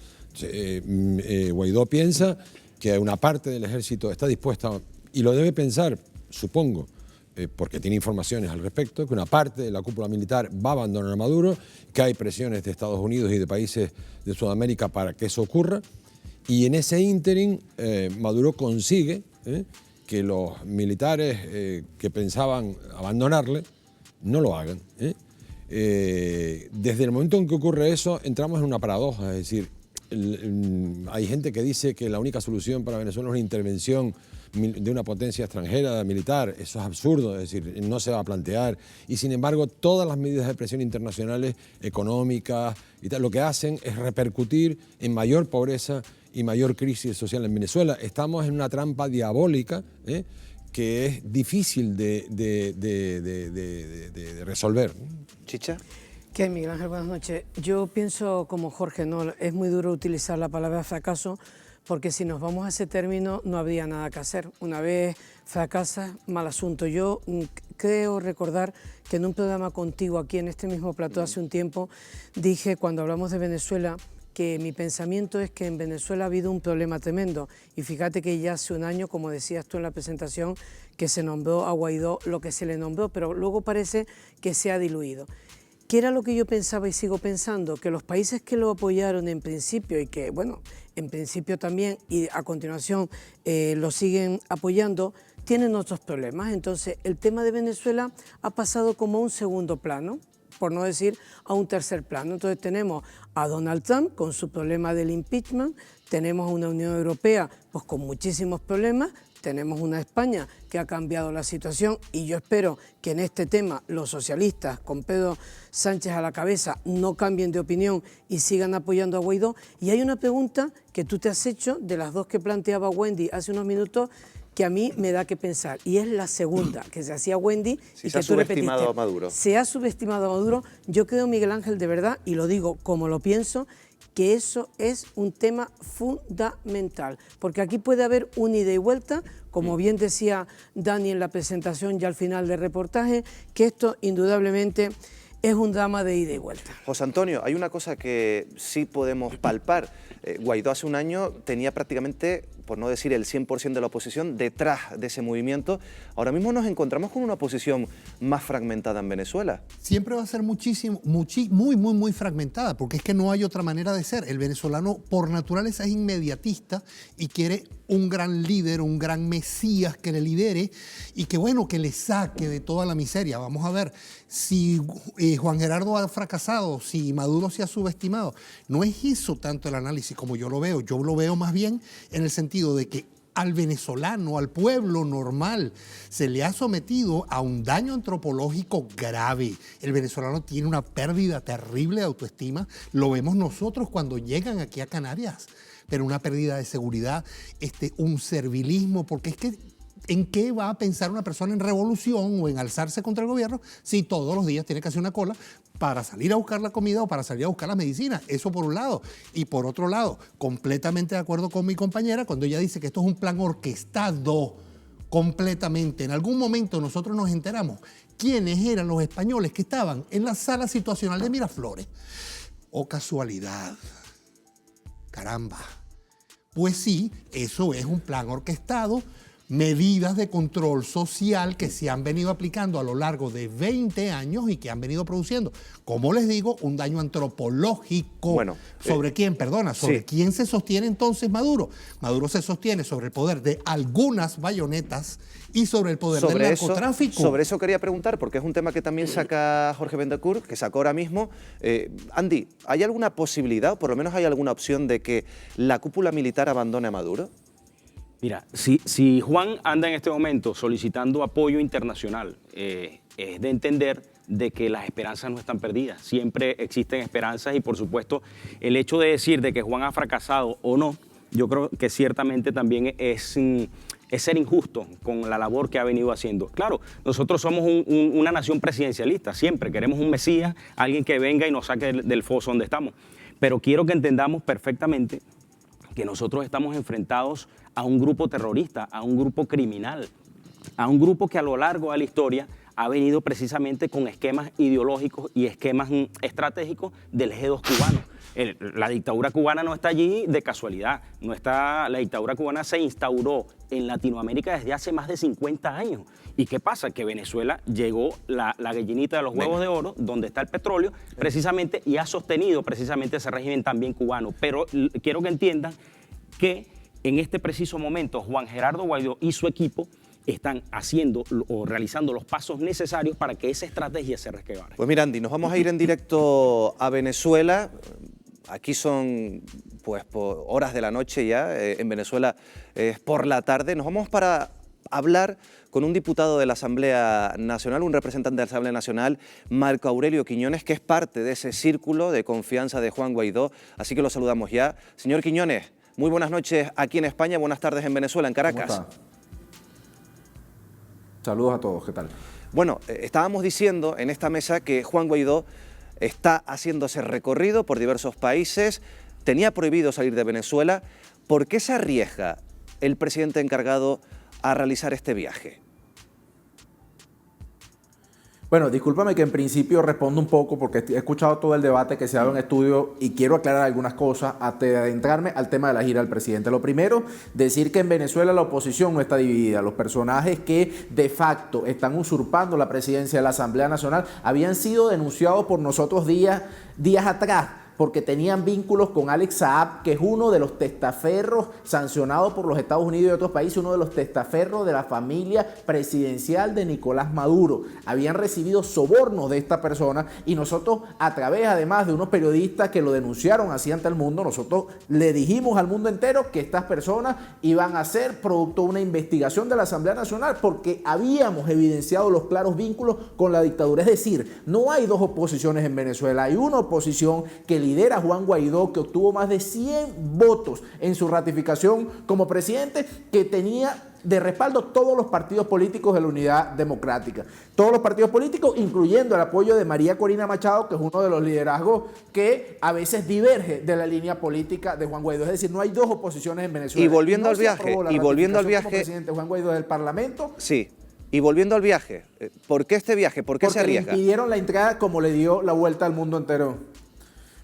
Guaidó piensa que una parte del ejército está dispuesta, y lo debe pensar, supongo, porque tiene informaciones al respecto, que una parte de la cúpula militar va a abandonar a Maduro, que hay presiones de Estados Unidos y de países de Sudamérica para que eso ocurra, y en ese ínterin Maduro consigue que los militares que pensaban abandonarle no lo hagan. Desde el momento en que ocurre eso, entramos en una paradoja, es decir, hay gente que dice que la única solución para Venezuela es una intervención de una potencia extranjera militar. Eso es absurdo, es decir, no se va a plantear. Y sin embargo, todas las medidas de presión internacionales, económicas y tal, lo que hacen es repercutir en mayor pobreza y mayor crisis social en Venezuela. Estamos en una trampa diabólica, que es difícil de resolver. Chicha. ¿Qué hay, Miguel Ángel? Buenas noches. Yo pienso como Jorge, no, es muy duro utilizar la palabra fracaso, porque si nos vamos a ese término no habría nada que hacer. Una vez fracasa, mal asunto. Yo creo recordar que en un programa contigo aquí en este mismo plató hace un tiempo dije, cuando hablamos de Venezuela, que mi pensamiento es que en Venezuela ha habido un problema tremendo, y fíjate que ya hace un año, como decías tú en la presentación, que se nombró a Guaidó lo que se le nombró, pero luego parece que se ha diluido. ¿Qué era lo que yo pensaba y sigo pensando? Que los países que lo apoyaron en principio y que, bueno, en principio también y a continuación lo siguen apoyando, tienen otros problemas. Entonces, el tema de Venezuela ha pasado como a un segundo plano, por no decir a un tercer plano. Entonces tenemos a Donald Trump con su problema del impeachment, tenemos a una Unión Europea pues con muchísimos problemas, tenemos una España que ha cambiado la situación, y yo espero que en este tema los socialistas, con Pedro Sánchez a la cabeza, no cambien de opinión y sigan apoyando a Guaidó. Y hay una pregunta que tú te has hecho de las dos que planteaba Wendy hace unos minutos, que a mí me da que pensar, y es la segunda que se hacía Wendy y que tú repetiste. ¿Se ha subestimado a Maduro? Se ha subestimado a Maduro. Yo creo, Miguel Ángel, de verdad, y lo digo como lo pienso, que eso es un tema fundamental, porque aquí puede haber un ida y vuelta, como bien decía Dani en la presentación y al final del reportaje, que esto indudablemente es un drama de ida y vuelta. José Antonio, hay una cosa que sí podemos palpar. Guaidó hace un año tenía prácticamente, por no decir el 100% de la oposición, detrás de ese movimiento. Ahora mismo nos encontramos con una oposición más fragmentada en Venezuela. Siempre va a ser muy fragmentada, porque es que no hay otra manera de ser. El venezolano por naturaleza es inmediatista y quiere un gran líder, un gran mesías que le lidere y que, bueno, que le saque de toda la miseria. Vamos a ver si Juan Gerardo ha fracasado, si Maduro se ha subestimado. No es eso tanto el análisis como yo lo veo. Yo lo veo más bien en el sentido de que al venezolano, al pueblo normal, se le ha sometido a un daño antropológico grave. El venezolano tiene una pérdida terrible de autoestima. Lo vemos nosotros cuando llegan aquí a Canarias. Pero una pérdida de seguridad, un servilismo, porque es que ¿en qué va a pensar una persona en revolución o en alzarse contra el gobierno si todos los días tiene que hacer una cola para salir a buscar la comida o para salir a buscar las medicinas? Eso por un lado. Y por otro lado, completamente de acuerdo con mi compañera cuando ella dice que esto es un plan orquestado completamente. En algún momento nosotros nos enteramos quiénes eran los españoles que estaban en la sala situacional de Miraflores. ¡Oh, casualidad! Caramba. Pues sí, eso es un plan orquestado, medidas de control social que se han venido aplicando a lo largo de 20 años y que han venido produciendo, como les digo, un daño antropológico. Bueno, ¿sobre quién? Perdona, ¿sobre quién se sostiene entonces Maduro? Maduro se sostiene sobre el poder de algunas bayonetas y sobre el poder del narcotráfico. Sobre eso quería preguntar, porque es un tema que también saca Jorge Bendacourt, que sacó ahora mismo. Andy, ¿hay alguna posibilidad, o por lo menos hay alguna opción de que la cúpula militar abandone a Maduro? Mira, si Juan anda en este momento solicitando apoyo internacional, es de entender de que las esperanzas no están perdidas. Siempre existen esperanzas y, por supuesto, el hecho de decir de que Juan ha fracasado o no, yo creo que ciertamente también es ser injusto con la labor que ha venido haciendo. Claro, nosotros somos una nación presidencialista, siempre queremos un mesías, alguien que venga y nos saque del foso donde estamos. Pero quiero que entendamos perfectamente que nosotros estamos enfrentados a un grupo terrorista, a un grupo criminal, a un grupo que a lo largo de la historia ha venido precisamente con esquemas ideológicos y esquemas estratégicos del G2 cubano. La dictadura cubana no está allí de casualidad, la dictadura cubana se instauró en Latinoamérica desde hace más de 50 años. ¿Y qué pasa? Que Venezuela llegó la gallinita de los huevos de oro, donde está el petróleo, precisamente, y ha sostenido precisamente ese régimen también cubano. Pero quiero que entiendan que en este preciso momento Juan Gerardo Guaidó y su equipo están haciendo o realizando los pasos necesarios para que esa estrategia se resquebraje. Pues mira, Andy, nos vamos a ir en directo a Venezuela. Aquí son pues por horas de la noche ya, en Venezuela es por la tarde. Nos vamos para hablar con un diputado de la Asamblea Nacional, un representante de la Asamblea Nacional, Marco Aurelio Quiñones, que es parte de ese círculo de confianza de Juan Guaidó, así que lo saludamos ya. Señor Quiñones, muy buenas noches aquí en España, buenas tardes en Venezuela, en Caracas. ¿Cómo está? Saludos a todos, ¿qué tal? Bueno, estábamos diciendo en esta mesa que Juan Guaidó está haciéndose recorrido por diversos países, tenía prohibido salir de Venezuela. ¿Por qué se arriesga el presidente encargado a realizar este viaje? Bueno, discúlpame que en principio respondo un poco porque he escuchado todo el debate que se ha dado en estudio y quiero aclarar algunas cosas antes de adentrarme al tema de la gira del presidente. Lo primero, decir que en Venezuela la oposición no está dividida. Los personajes que de facto están usurpando la presidencia de la Asamblea Nacional habían sido denunciados por nosotros días atrás, porque tenían vínculos con Alex Saab, que es uno de los testaferros sancionados por los Estados Unidos y otros países, uno de los testaferros de la familia presidencial de Nicolás Maduro. Habían recibido sobornos de esta persona y nosotros, a través además de unos periodistas que lo denunciaron así ante el mundo, nosotros le dijimos al mundo entero que estas personas iban a ser producto de una investigación de la Asamblea Nacional porque habíamos evidenciado los claros vínculos con la dictadura. Es decir, no hay dos oposiciones en Venezuela, hay una oposición que lidera Juan Guaidó, que obtuvo más de 100 votos en su ratificación como presidente, que tenía de respaldo todos los partidos políticos de la Unidad Democrática. Todos los partidos políticos, incluyendo el apoyo de María Corina Machado, que es uno de los liderazgos que a veces diverge de la línea política de Juan Guaidó. Es decir, no hay dos oposiciones en Venezuela. Y volviendo al viaje, presidente Juan Guaidó del Parlamento. Sí. Y volviendo al viaje, ¿por qué este viaje? ¿Por qué se arriesga? Porque le impidieron la entrada como le dio la vuelta al mundo entero.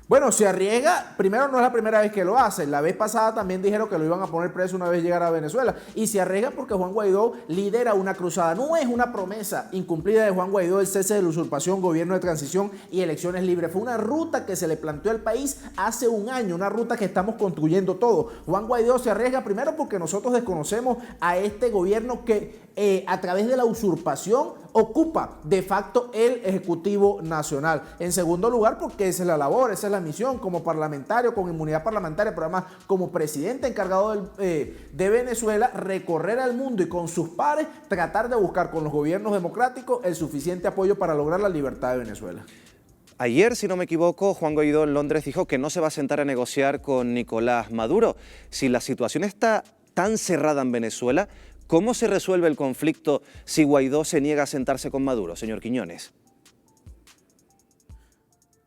Bueno, se arriesga, primero no es la primera vez que lo hace, la vez pasada también dijeron que lo iban a poner preso una vez llegara a Venezuela, y se arriesga porque Juan Guaidó lidera una cruzada. No es una promesa incumplida de Juan Guaidó el cese de la usurpación, gobierno de transición y elecciones libres. Fue una ruta que se le planteó al país hace un año, una ruta que estamos construyendo todos. Juan Guaidó se arriesga primero porque nosotros desconocemos a este gobierno que a través de la usurpación ocupa de facto el Ejecutivo Nacional. En segundo lugar, porque esa es la labor, esa es la misión como parlamentario, con inmunidad parlamentaria, pero además como presidente encargado de Venezuela, recorrer al mundo y con sus pares tratar de buscar con los gobiernos democráticos el suficiente apoyo para lograr la libertad de Venezuela. Ayer, si no me equivoco, Juan Guaidó en Londres dijo que no se va a sentar a negociar con Nicolás Maduro. Si la situación está tan cerrada en Venezuela, ¿cómo se resuelve el conflicto si Guaidó se niega a sentarse con Maduro, señor Quiñones?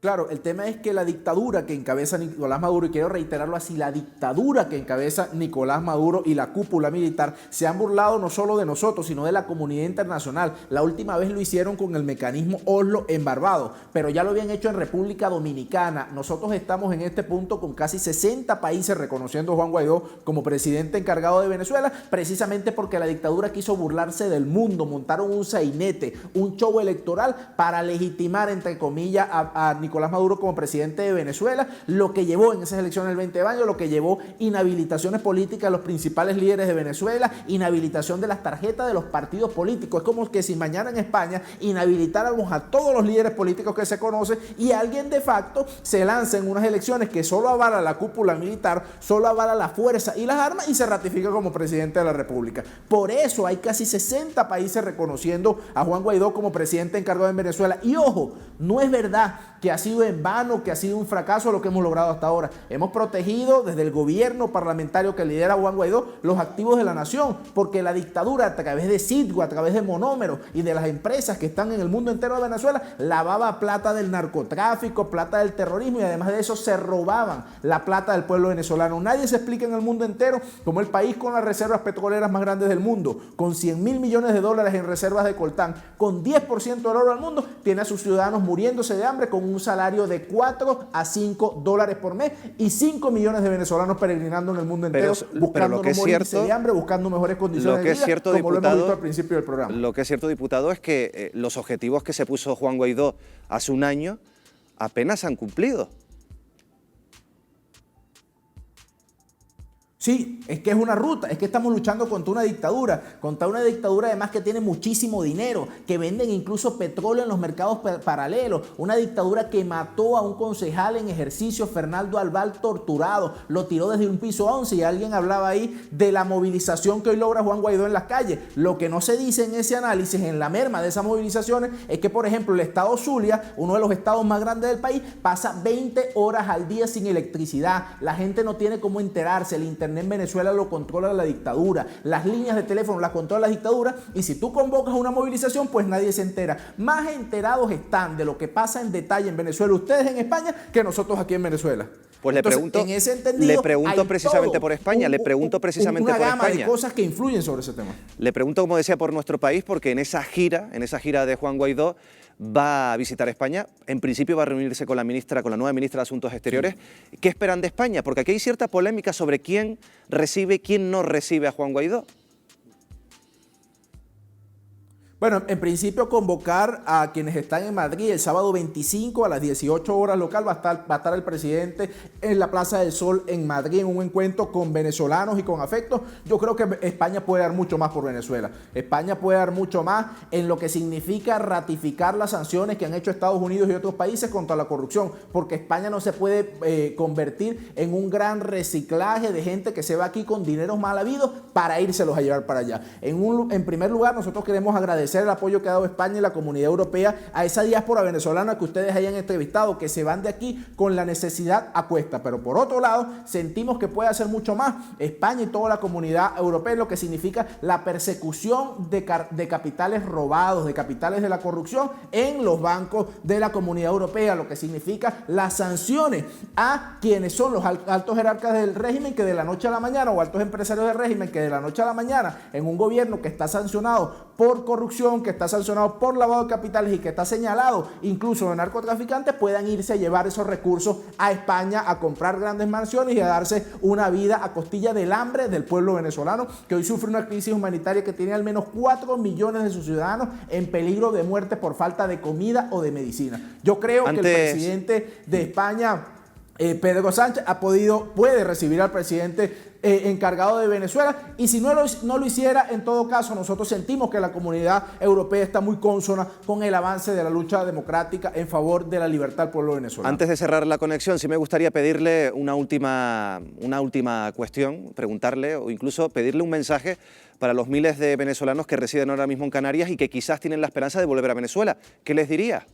Claro, el tema es que la dictadura que encabeza Nicolás Maduro, y quiero reiterarlo así, la dictadura que encabeza Nicolás Maduro y la cúpula militar se han burlado no solo de nosotros, sino de la comunidad internacional. La última vez lo hicieron con el mecanismo Oslo en Barbados, pero ya lo habían hecho en República Dominicana. Nosotros estamos en este punto con casi 60 países reconociendo a Juan Guaidó como presidente encargado de Venezuela, precisamente porque la dictadura quiso burlarse del mundo. Montaron un sainete, un show electoral para legitimar, entre comillas, a Nicolás Maduro como presidente de Venezuela, lo que llevó en esas elecciones del 20 de mayo, lo que llevó inhabilitaciones políticas de los principales líderes de Venezuela, inhabilitación de las tarjetas de los partidos políticos. Es como que si mañana en España inhabilitáramos a todos los líderes políticos que se conocen y alguien de facto se lanza en unas elecciones que solo avala la cúpula militar, solo avala la fuerza y las armas y se ratifica como presidente de la República. Por eso hay casi 60 países reconociendo a Juan Guaidó como presidente encargado en Venezuela. Y ojo, no es verdad que ha sido en vano, que ha sido un fracaso lo que hemos logrado hasta ahora. Hemos protegido desde el gobierno parlamentario que lidera Juan Guaidó los activos de la nación, porque la dictadura a través de Citgo, a través de Monómero y de las empresas que están en el mundo entero de Venezuela, lavaba plata del narcotráfico, plata del terrorismo y además de eso se robaban la plata del pueblo venezolano. Nadie se explica en el mundo entero como el país con las reservas petroleras más grandes del mundo, con 100.000 millones de dólares en reservas de coltán, con 10% del oro del mundo, tiene a sus ciudadanos muriéndose de hambre con un salario de 4 a 5 dólares por mes y 5 millones de venezolanos peregrinando en el mundo entero buscando no morirse de hambre, buscando mejores condiciones de vida, como lo hemos visto al principio del programa. Lo que es cierto, diputado, es que los objetivos que se puso Juan Guaidó hace un año apenas han cumplido. Sí, es que es una ruta, es que estamos luchando contra una dictadura además que tiene muchísimo dinero, que venden incluso petróleo en los mercados paralelos, una dictadura que mató a un concejal en ejercicio, Fernando Albal, torturado, lo tiró desde un piso 11 y alguien hablaba ahí de la movilización que hoy logra Juan Guaidó en las calles. Lo que no se dice en ese análisis, en la merma de esas movilizaciones, es que por ejemplo el estado Zulia, uno de los estados más grandes del país, pasa 20 horas al día sin electricidad, la gente no tiene cómo enterarse, el internet en Venezuela lo controla la dictadura, las líneas de teléfono las controla la dictadura y si tú convocas una movilización pues nadie se entera. Más enterados están de lo que pasa en detalle en Venezuela ustedes en España que nosotros aquí en Venezuela. Pues Entonces, en ese entendido, le pregunto precisamente por España, le pregunto precisamente por España. Una gama de cosas que influyen sobre ese tema. Le pregunto, como decía, por nuestro país, porque en esa gira de Juan Guaidó va a visitar España, en principio va a reunirse con la nueva ministra de Asuntos Exteriores. Sí. ¿Qué esperan de España? Porque aquí hay cierta polémica sobre quién recibe, quién no recibe a Juan Guaidó. Bueno, en principio convocar a quienes están en Madrid el sábado 25 a las 18 horas local va a estar el presidente en la Plaza del Sol en Madrid en un encuentro con venezolanos y con afectos. Yo creo que España puede dar mucho más por Venezuela. España puede dar mucho más en lo que significa ratificar las sanciones que han hecho Estados Unidos y otros países contra la corrupción, porque España no se puede convertir en un gran reciclaje de gente que se va aquí con dineros mal habidos para írselos a llevar para allá. En primer lugar, nosotros queremos agradecer el apoyo que ha dado España y la comunidad europea a esa diáspora venezolana que ustedes hayan entrevistado, que se van de aquí con la necesidad a cuesta. Pero por otro lado, sentimos que puede hacer mucho más España y toda la comunidad europea, lo que significa la persecución de capitales robados, de capitales de la corrupción en los bancos de la comunidad europea, lo que significa las sanciones a quienes son los altos jerarcas del régimen que de la noche a la mañana, o altos empresarios del régimen que de la noche a la mañana, en un gobierno que está sancionado por corrupción, que está sancionado por lavado de capitales y que está señalado incluso de narcotraficantes, puedan irse a llevar esos recursos a España a comprar grandes mansiones y a darse una vida a costilla del hambre del pueblo venezolano, que hoy sufre una crisis humanitaria que tiene al menos 4 millones de sus ciudadanos en peligro de muerte por falta de comida o de medicina. Yo creo que el presidente de España, Pedro Sánchez, puede recibir al presidente encargado de Venezuela, y si no lo hiciera, en todo caso nosotros sentimos que la comunidad europea está muy consona con el avance de la lucha democrática en favor de la libertad del pueblo venezolano. Antes de cerrar la conexión, sí me gustaría pedirle una última cuestión, preguntarle o incluso pedirle un mensaje para los miles de venezolanos que residen ahora mismo en Canarias y que quizás tienen la esperanza de volver a Venezuela. ¿Qué les diría?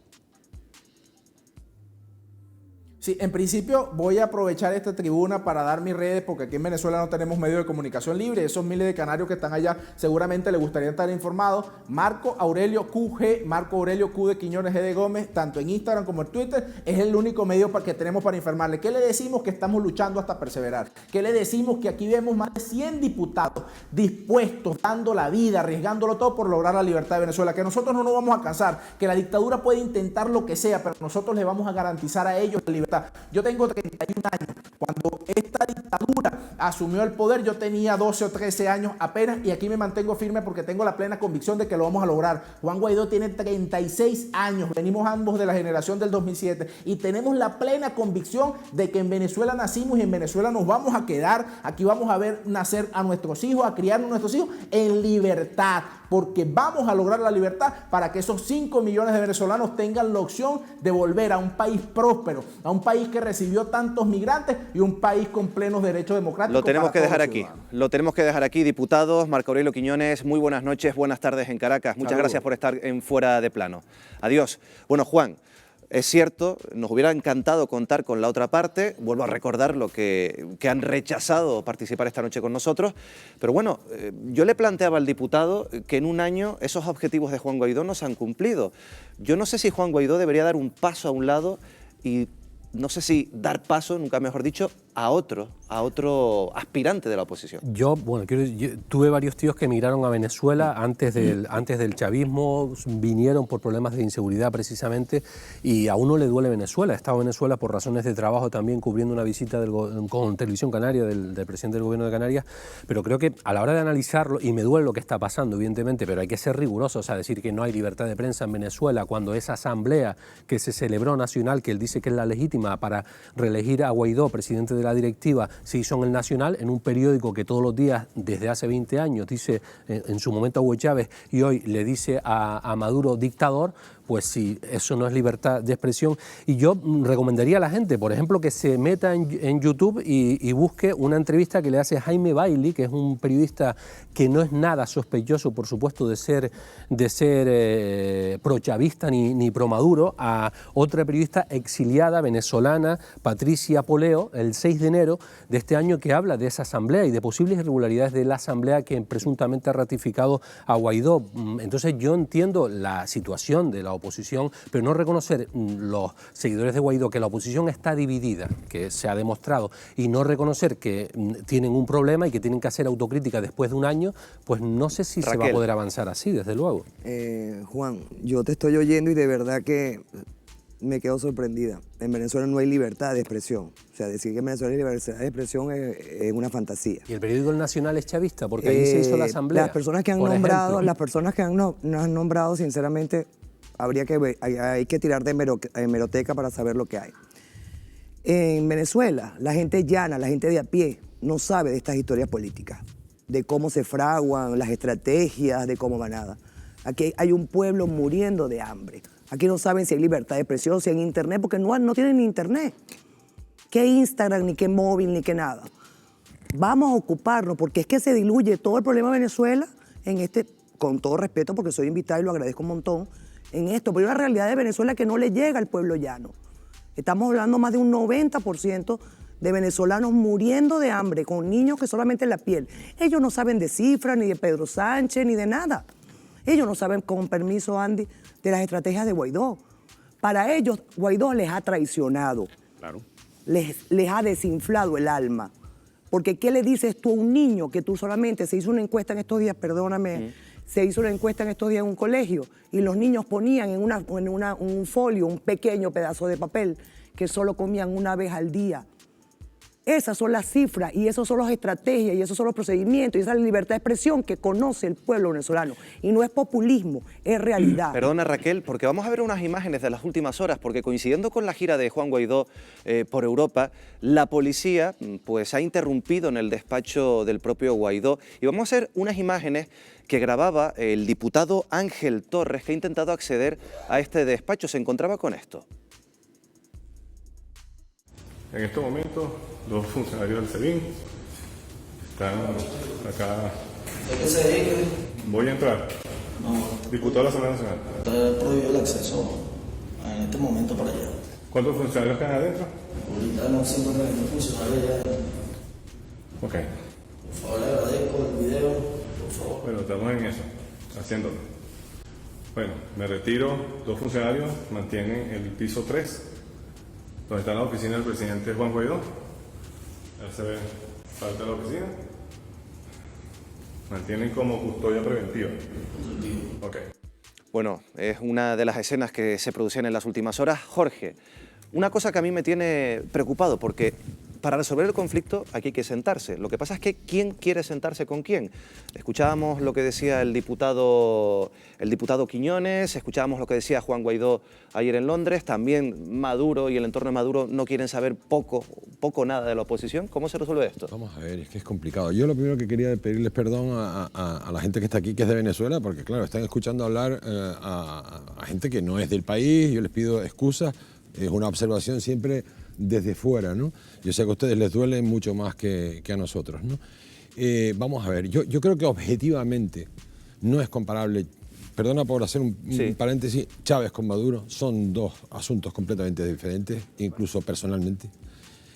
Sí, en principio voy a aprovechar esta tribuna para dar mis redes, porque aquí en Venezuela no tenemos medios de comunicación libre. Esos miles de canarios que están allá seguramente les gustaría estar informados. Marco Aurelio QG, Marco Aurelio Q de Quiñones G de Gómez, tanto en Instagram como en Twitter, es el único medio que tenemos para informarle. ¿Qué le decimos? Que estamos luchando hasta perseverar. ¿Qué le decimos? Que aquí vemos más de 100 diputados dispuestos, dando la vida, arriesgándolo todo por lograr la libertad de Venezuela. Que nosotros no nos vamos a cansar, que la dictadura puede intentar lo que sea, pero nosotros les vamos a garantizar a ellos la libertad. Yo tengo 31 años. Cuando esta dictadura asumió el poder, yo tenía 12 o 13 años apenas, y aquí me mantengo firme porque tengo la plena convicción de que lo vamos a lograr. Juan Guaidó tiene 36 años, venimos ambos de la generación del 2007 y tenemos la plena convicción de que en Venezuela nacimos y en Venezuela nos vamos a quedar. Aquí vamos a ver nacer a nuestros hijos, a criar a nuestros hijos en libertad, porque vamos a lograr la libertad para que esos 5 millones de venezolanos tengan la opción de volver a un país próspero, a un país que recibió tantos migrantes y un país con plenos derechos democráticos. Lo tenemos que dejar aquí. Lo tenemos que dejar aquí, diputados. Marco Aurelio Quiñones, muy buenas noches, buenas tardes en Caracas. Muchas gracias por estar en Fuera de Plano. Adiós. Bueno, Juan, es cierto, nos hubiera encantado contar con la otra parte. Vuelvo a recordar lo que han rechazado participar esta noche con nosotros. Pero bueno, yo le planteaba al diputado que en un año esos objetivos de Juan Guaidó no se han cumplido. Yo no sé si Juan Guaidó debería dar un paso a un lado y no sé si dar paso, nunca mejor dicho, a otro aspirante de la oposición. Yo tuve varios tíos que emigraron a Venezuela antes del chavismo, vinieron por problemas de inseguridad precisamente, y a uno le duele Venezuela. He estado en Venezuela por razones de trabajo también, cubriendo una visita con Televisión Canaria del presidente del gobierno de Canarias, pero creo que a la hora de analizarlo, y me duele lo que está pasando evidentemente, pero hay que ser rigurosos, o sea, decir que no hay libertad de prensa en Venezuela cuando esa asamblea que se celebró nacional, que él dice que es la legítima para reelegir a Guaidó, presidente del de la directiva se hizo en El Nacional, en un periódico que todos los días, desde hace 20 años, dice en su momento a Hugo Chávez y hoy le dice a Maduro dictador, pues sí, eso no es libertad de expresión. Y yo recomendaría a la gente, por ejemplo, que se meta en YouTube y busque una entrevista que le hace Jaime Bailey, que es un periodista que no es nada sospechoso, por supuesto, de ser prochavista ni pro Maduro, a otra periodista exiliada venezolana, Patricia Poleo, el 6 de enero de este año, que habla de esa asamblea y de posibles irregularidades de la asamblea que presuntamente ha ratificado a Guaidó. Entonces yo entiendo la situación de la oposición, pero no reconocer los seguidores de Guaidó que la oposición está dividida, que se ha demostrado, y no reconocer que tienen un problema y que tienen que hacer autocrítica después de un año, pues no sé si se va a poder avanzar así, desde luego. Juan, yo te estoy oyendo y de verdad que me quedo sorprendida. En Venezuela no hay libertad de expresión. O sea, decir que en Venezuela hay libertad de expresión es una fantasía. ¿Y el periódico El Nacional es chavista? Porque ahí se hizo la asamblea. Las personas que han nombrado, sinceramente, habría que ver, hay que tirar de hemeroteca para saber lo que hay. En Venezuela, la gente llana, la gente de a pie, no sabe de estas historias políticas, de cómo se fraguan, las estrategias, de cómo va nada. Aquí hay un pueblo muriendo de hambre. Aquí no saben si hay libertad de expresión, si hay internet, porque no tienen ni internet. ¿Qué Instagram, ni qué móvil, ni qué nada? Vamos a ocuparnos, porque es que se diluye todo el problema de Venezuela en con todo respeto, porque soy invitada y lo agradezco un montón, en esto, pero hay una realidad de Venezuela que no le llega al pueblo llano. Estamos hablando más de un 90% de venezolanos muriendo de hambre, con niños que solamente en la piel. Ellos no saben de cifras, ni de Pedro Sánchez, ni de nada. Ellos no saben, con permiso, Andy, de las estrategias de Guaidó. Para ellos, Guaidó les ha traicionado. Claro. Les ha desinflado el alma. Porque ¿qué le dices tú a un niño que tú solamente, se hizo una encuesta en estos días, perdóname, se hizo una encuesta en estos días en un colegio y los niños ponían en un folio, un pequeño pedazo de papel, que solo comían una vez al día? Esas son las cifras y esas son las estrategias y esos son los procedimientos y esa es la libertad de expresión que conoce el pueblo venezolano. Y no es populismo, es realidad. Perdona, Raquel, porque vamos a ver unas imágenes de las últimas horas, porque coincidiendo con la gira de Juan Guaidó por Europa, la policía pues ha interrumpido en el despacho del propio Guaidó y vamos a hacer unas imágenes que grababa el diputado Ángel Torres, que ha intentado acceder a este despacho. Se encontraba con esto. En estos momentos, 2 funcionarios del SEBIN están acá. ¿De qué se dedica? Voy a entrar. No. Diputado de la Asamblea Nacional. Está prohibido el acceso en este momento para allá. ¿Cuántos funcionarios están adentro? Ahorita no se encuentran ningún funcionario ya. Ok. Por favor, le agradezco el video. Por favor. Bueno, estamos en eso, haciéndolo. Bueno, me retiro. 2 funcionarios mantienen el piso 3. Donde está la oficina del presidente Juan Guaidó. Ahí se ve, falta la oficina. Mantienen como custodia preventiva. Ok. Bueno, es una de las escenas que se producían en las últimas horas. Jorge, una cosa que a mí me tiene preocupado, porque para resolver el conflicto aquí hay que sentarse. Lo que pasa es que ¿quién quiere sentarse con quién? Escuchábamos lo que decía el diputado Quiñones, escuchábamos lo que decía Juan Guaidó ayer en Londres, también Maduro y el entorno de Maduro no quieren saber poco nada de la oposición. ¿Cómo se resuelve esto? Vamos a ver, es que es complicado. Yo lo primero que quería es pedirles perdón a la gente que está aquí, que es de Venezuela, porque claro, están escuchando hablar a gente que no es del país. Yo les pido excusas, es una observación siempre desde fuera, ¿no? Yo sé que a ustedes les duele mucho más que a nosotros, ¿no? Vamos a ver, yo creo que objetivamente no es comparable, perdona por hacer un paréntesis, Chávez con Maduro son 2 asuntos completamente diferentes, incluso personalmente,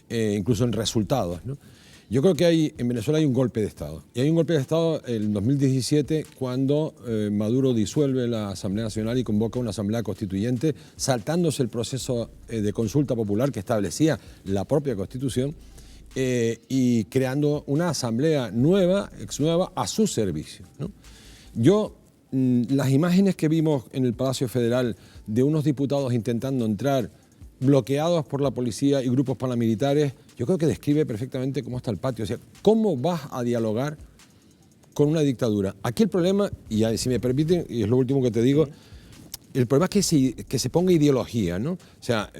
incluso en resultados, ¿no? Yo creo que en Venezuela hay un golpe de Estado. Y hay un golpe de Estado en 2017 cuando Maduro disuelve la Asamblea Nacional y convoca una Asamblea Constituyente, saltándose el proceso de consulta popular que establecía la propia Constitución y creando una Asamblea nueva, ex nueva, a su servicio, ¿no? Las imágenes que vimos en el Palacio Federal de unos diputados intentando entrar, bloqueados por la policía y grupos paramilitares, yo creo que describe perfectamente cómo está el patio. O sea, ¿cómo vas a dialogar con una dictadura? Aquí el problema, y si me permiten, y es lo último que te digo, el problema es que se ponga ideología, ¿no? O sea,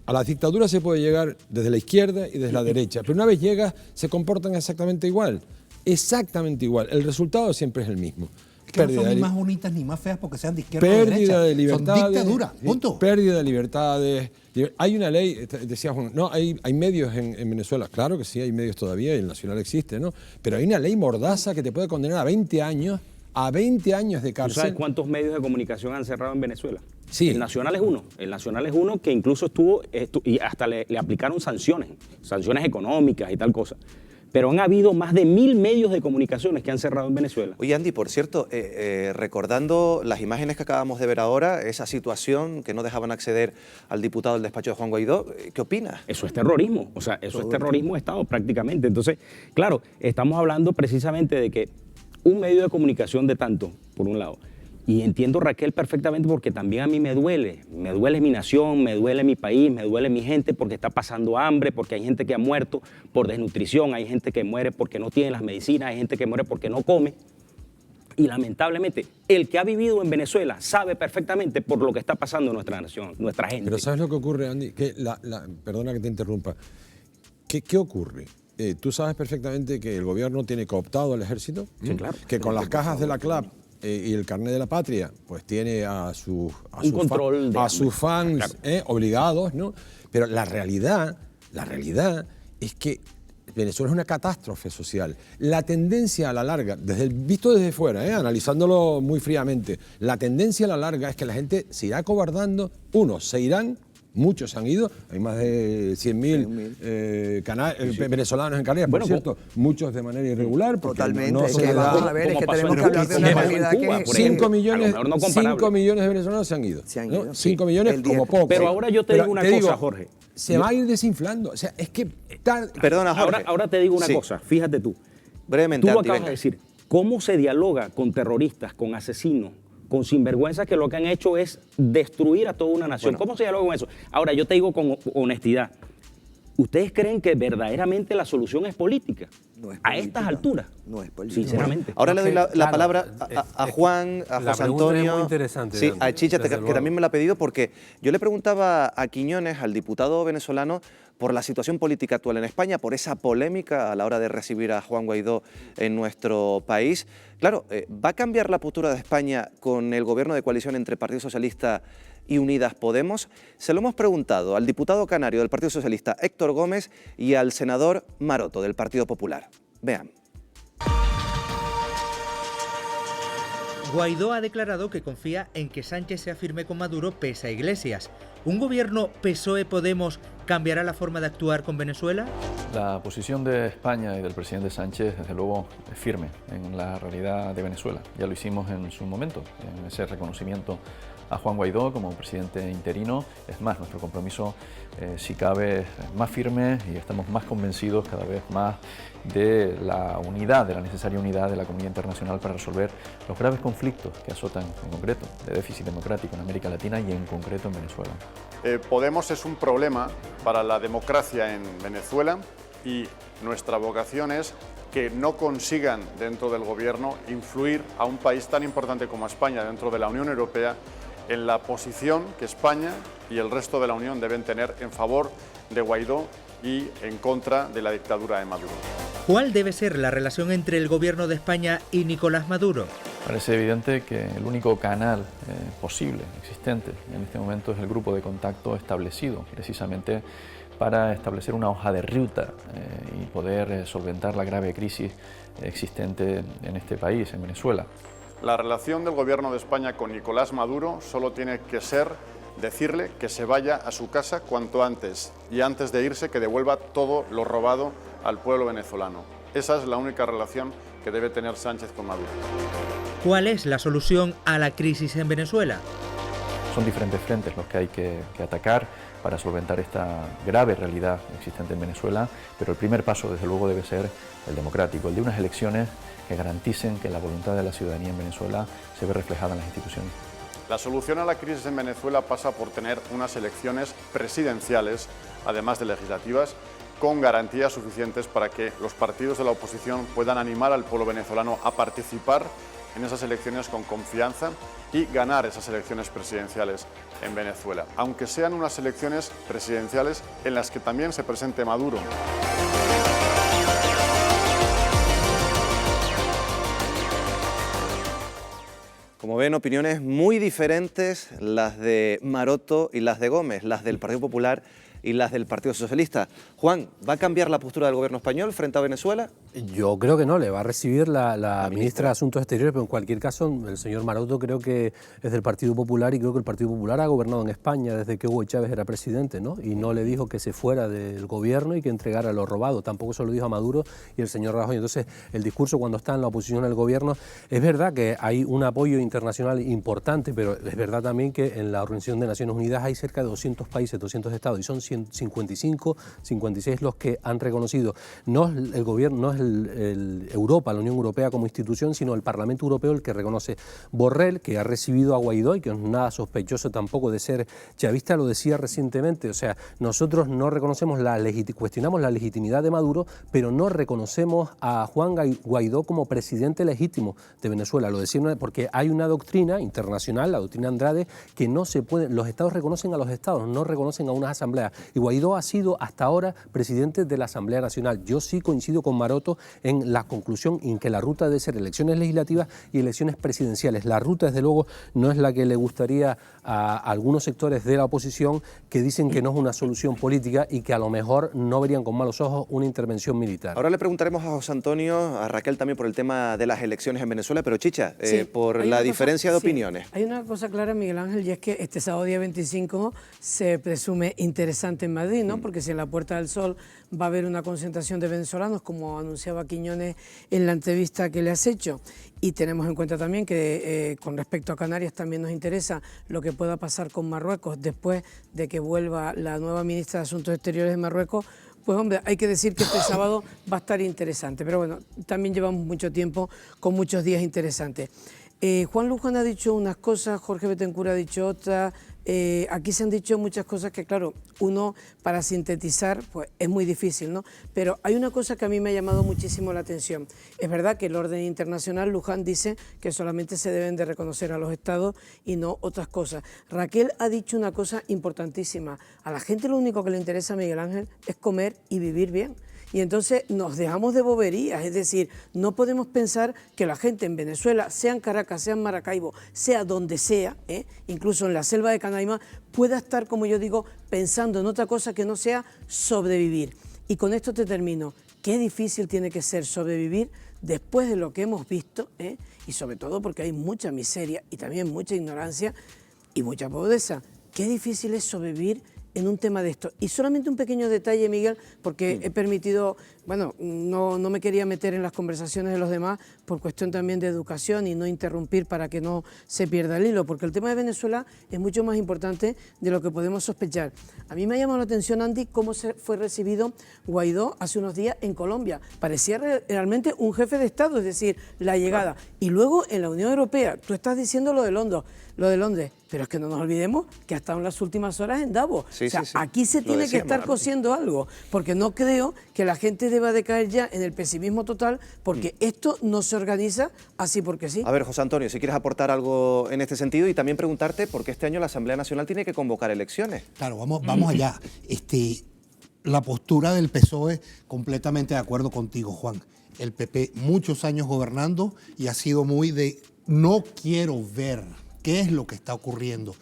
a la dictadura se puede llegar desde la izquierda y desde la derecha, pero una vez llegas se comportan exactamente igual. Exactamente igual. El resultado siempre es el mismo. Que no son ni más bonitas ni más feas porque sean de izquierda o de derecha. Pérdida de libertades. Son dictaduras, punto. Pérdida de libertades. Hay una ley, decía Juan, no, hay medios en Venezuela. Claro que sí, hay medios todavía y el Nacional existe, ¿no? Pero hay una ley mordaza que te puede condenar a 20 años, de cárcel. ¿Tú sabes cuántos medios de comunicación han cerrado en Venezuela? Sí. El Nacional es uno. El Nacional es uno que incluso estuvo y hasta le aplicaron sanciones económicas y tal cosa. Pero han habido más de 1000 medios de comunicaciones que han cerrado en Venezuela. Oye, Andy, por cierto, recordando las imágenes que acabamos de ver ahora, esa situación que no dejaban acceder al diputado del despacho de Juan Guaidó, ¿qué opinas? Eso es terrorismo, o sea, eso es terrorismo de Estado prácticamente. Entonces, claro, estamos hablando precisamente de que un medio de comunicación de tanto, por un lado, y entiendo, Raquel, perfectamente, porque también a mí me duele mi nación, me duele mi país, me duele mi gente porque está pasando hambre, porque hay gente que ha muerto por desnutrición, hay gente que muere porque no tiene las medicinas, hay gente que muere porque no come. Y lamentablemente, el que ha vivido en Venezuela sabe perfectamente por lo que está pasando en nuestra nación, nuestra gente. Pero ¿sabes lo que ocurre, Andy? Que perdona que te interrumpa. ¿Qué ocurre? Tú sabes perfectamente que el gobierno tiene cooptado al ejército. Sí, claro. Que con las cajas de la CLAP y el carnet de la patria, pues tiene a sus fans obligados, ¿no? Pero la realidad es que Venezuela es una catástrofe social. La tendencia a la larga, visto desde fuera, analizándolo muy fríamente, la tendencia a la larga es que la gente se irá acobardando, se irán. Muchos han ido, hay más de 100.000 venezolanos en Canarias, por cierto, muchos de manera irregular. Totalmente, no se vamos a ver, es que tenemos que hablar de una realidad que 5 millones de venezolanos se han ido. 5 millones como poco. Pero ahora yo te digo una cosa, Jorge. Se va a ir desinflando. O sea, es que... Perdona, Jorge. Ahora te digo una cosa, fíjate tú. Brevemente, tú lo acabas de decir. ¿Cómo se dialoga con terroristas, con asesinos, con sinvergüenzas que lo que han hecho es destruir a toda una nación? ¿Cómo se dialoga con eso? Ahora, yo te digo con honestidad, ¿ustedes creen que verdaderamente la solución es política? No es política. A estas alturas. No es política. Sinceramente. Ahora le doy la palabra a Juan, a José Antonio, es muy interesante, sí, a Chicha, que también me la ha pedido, porque yo le preguntaba a Quiñones, al diputado venezolano, por la situación política actual en España, por esa polémica a la hora de recibir a Juan Guaidó en nuestro país. Claro, ¿va a cambiar la postura de España con el gobierno de coalición entre Partido Socialista y Unidas Podemos? Se lo hemos preguntado al diputado canario del Partido Socialista, Héctor Gómez, y al senador Maroto, del Partido Popular. Vean. Guaidó ha declarado que confía en que Sánchez sea firme con Maduro pese a Iglesias. ¿Un gobierno PSOE-Podemos cambiará la forma de actuar con Venezuela? La posición de España y del presidente Sánchez, desde luego, es firme en la realidad de Venezuela. Ya lo hicimos en su momento, en ese reconocimiento a Juan Guaidó como presidente interino. Es más, nuestro compromiso, si cabe, es más firme y estamos más convencidos cada vez más de la unidad, de la necesaria unidad de la comunidad internacional para resolver los graves conflictos que azotan en concreto de déficit democrático en América Latina y en concreto en Venezuela. Podemos es un problema para la democracia en Venezuela y nuestra vocación es que no consigan dentro del gobierno influir a un país tan importante como España dentro de la Unión Europea en la posición que España y el resto de la Unión deben tener en favor de Guaidó y en contra de la dictadura de Maduro. ¿Cuál debe ser la relación entre el gobierno de España y Nicolás Maduro? Parece evidente que el único canal posible, existente en este momento, es el grupo de contacto establecido precisamente para establecer una hoja de ruta y poder solventar la grave crisis existente en este país, en Venezuela. La relación del gobierno de España con Nicolás Maduro solo tiene que ser decirle que se vaya a su casa cuanto antes y antes de irse que devuelva todo lo robado al pueblo venezolano. Esa es la única relación que debe tener Sánchez con Maduro. ¿Cuál es la solución a la crisis en Venezuela? Son diferentes frentes los que hay que atacar para solventar esta grave realidad existente en Venezuela, pero el primer paso, desde luego, debe ser el democrático, el de unas elecciones que garanticen que la voluntad de la ciudadanía en Venezuela se ve reflejada en las instituciones. La solución a la crisis en Venezuela pasa por tener unas elecciones presidenciales, además de legislativas, con garantías suficientes para que los partidos de la oposición puedan animar al pueblo venezolano a participar en esas elecciones con confianza y ganar esas elecciones presidenciales en Venezuela, aunque sean unas elecciones presidenciales en las que también se presente Maduro. Como ven, opiniones muy diferentes, las de Maroto y las de Gómez, las del Partido Popular y las del Partido Socialista. Juan, ¿va a cambiar la postura del gobierno español frente a Venezuela? Yo creo que no, le va a recibir la ministra de Asuntos Exteriores, pero en cualquier caso el señor Maroto creo que es del Partido Popular y creo que el Partido Popular ha gobernado en España desde que Hugo Chávez era presidente, ¿no? Y no le dijo que se fuera del gobierno y que entregara lo robado, tampoco se lo dijo a Maduro y el señor Rajoy. Entonces el discurso cuando está en la oposición al gobierno, es verdad que hay un apoyo internacional importante, pero es verdad también que en la Organización de Naciones Unidas hay cerca de 200 países, 200 estados y son 155, 56 los que han reconocido, no es el gobierno, no es Europa, la Unión Europea como institución, sino el Parlamento Europeo el que reconoce. Borrell, que ha recibido a Guaidó y que no es nada sospechoso tampoco de ser chavista, lo decía recientemente, o sea, nosotros no reconocemos cuestionamos la legitimidad de Maduro, pero no reconocemos a Juan Guaidó como presidente legítimo de Venezuela, lo decía porque hay una doctrina internacional, la doctrina Andrade, que no se puede, los estados reconocen a los estados, no reconocen a unas asambleas, y Guaidó ha sido hasta ahora presidente de la Asamblea Nacional. Yo sí coincido con Maroto en la conclusión en que la ruta debe ser elecciones legislativas y elecciones presidenciales. La ruta, desde luego, no es la que le gustaría a algunos sectores de la oposición que dicen que no es una solución política y que a lo mejor no verían con malos ojos una intervención militar. Ahora le preguntaremos a José Antonio, a Raquel también por el tema de las elecciones en Venezuela, pero Chicha, Sí, por la diferencia de opiniones. Hay una cosa clara, Miguel Ángel, y es que este sábado día 25 se presume interesante en Madrid, ¿no? Porque si en la Puerta del Sol va a haber una concentración de venezolanos, como anunciaba Quiñones en la entrevista que le has hecho, y tenemos en cuenta también que con respecto a Canarias también nos interesa lo que pueda pasar con Marruecos después de que vuelva la nueva ministra de Asuntos Exteriores de Marruecos. Pues hombre, hay que decir que este sábado va a estar interesante, pero bueno, también llevamos mucho tiempo con muchos días interesantes. Juan Luján ha dicho unas cosas, Jorge Betancur ha dicho otras, aquí se han dicho muchas cosas que, claro, uno para sintetizar pues es muy difícil, ¿no? Pero hay una cosa que a mí me ha llamado muchísimo la atención. Es verdad que el orden internacional, Luján dice que solamente se deben de reconocer a los estados y no otras cosas. Raquel ha dicho una cosa importantísima. A la gente lo único que le interesa, Miguel Ángel, es comer y vivir bien. Y entonces nos dejamos de boberías, es decir, no podemos pensar que la gente en Venezuela, sea en Caracas, sea en Maracaibo, sea donde sea, incluso en la selva de Canaima, pueda estar, como yo digo, pensando en otra cosa que no sea sobrevivir. Y con esto te termino. Qué difícil tiene que ser sobrevivir después de lo que hemos visto, y sobre todo porque hay mucha miseria y también mucha ignorancia y mucha pobreza. Qué difícil es sobrevivir en un tema de esto. Y solamente un pequeño detalle, Miguel, porque he permitido, bueno, no me quería meter en las conversaciones de los demás por cuestión también de educación y no interrumpir para que no se pierda el hilo, porque el tema de Venezuela es mucho más importante de lo que podemos sospechar. A mí me ha llamado la atención, Andy, cómo fue recibido Guaidó hace unos días en Colombia. Parecía realmente un jefe de Estado, es decir, la llegada. Y luego en la Unión Europea, tú estás diciendo lo de Londres, pero es que no nos olvidemos que ha estado en las últimas horas en Davos. Sí, o sea, sí. aquí se tiene que estar cociendo algo, porque no creo que la gente deba de caer ya en el pesimismo total, porque esto no se organiza así porque sí. A ver, José Antonio, si quieres aportar algo en este sentido y también preguntarte por qué este año la Asamblea Nacional tiene que convocar elecciones. Claro, vamos allá. La postura del PSOE, completamente de acuerdo contigo, Juan. El PP muchos años gobernando y ha sido muy de no quiero ver qué es lo que está ocurriendo.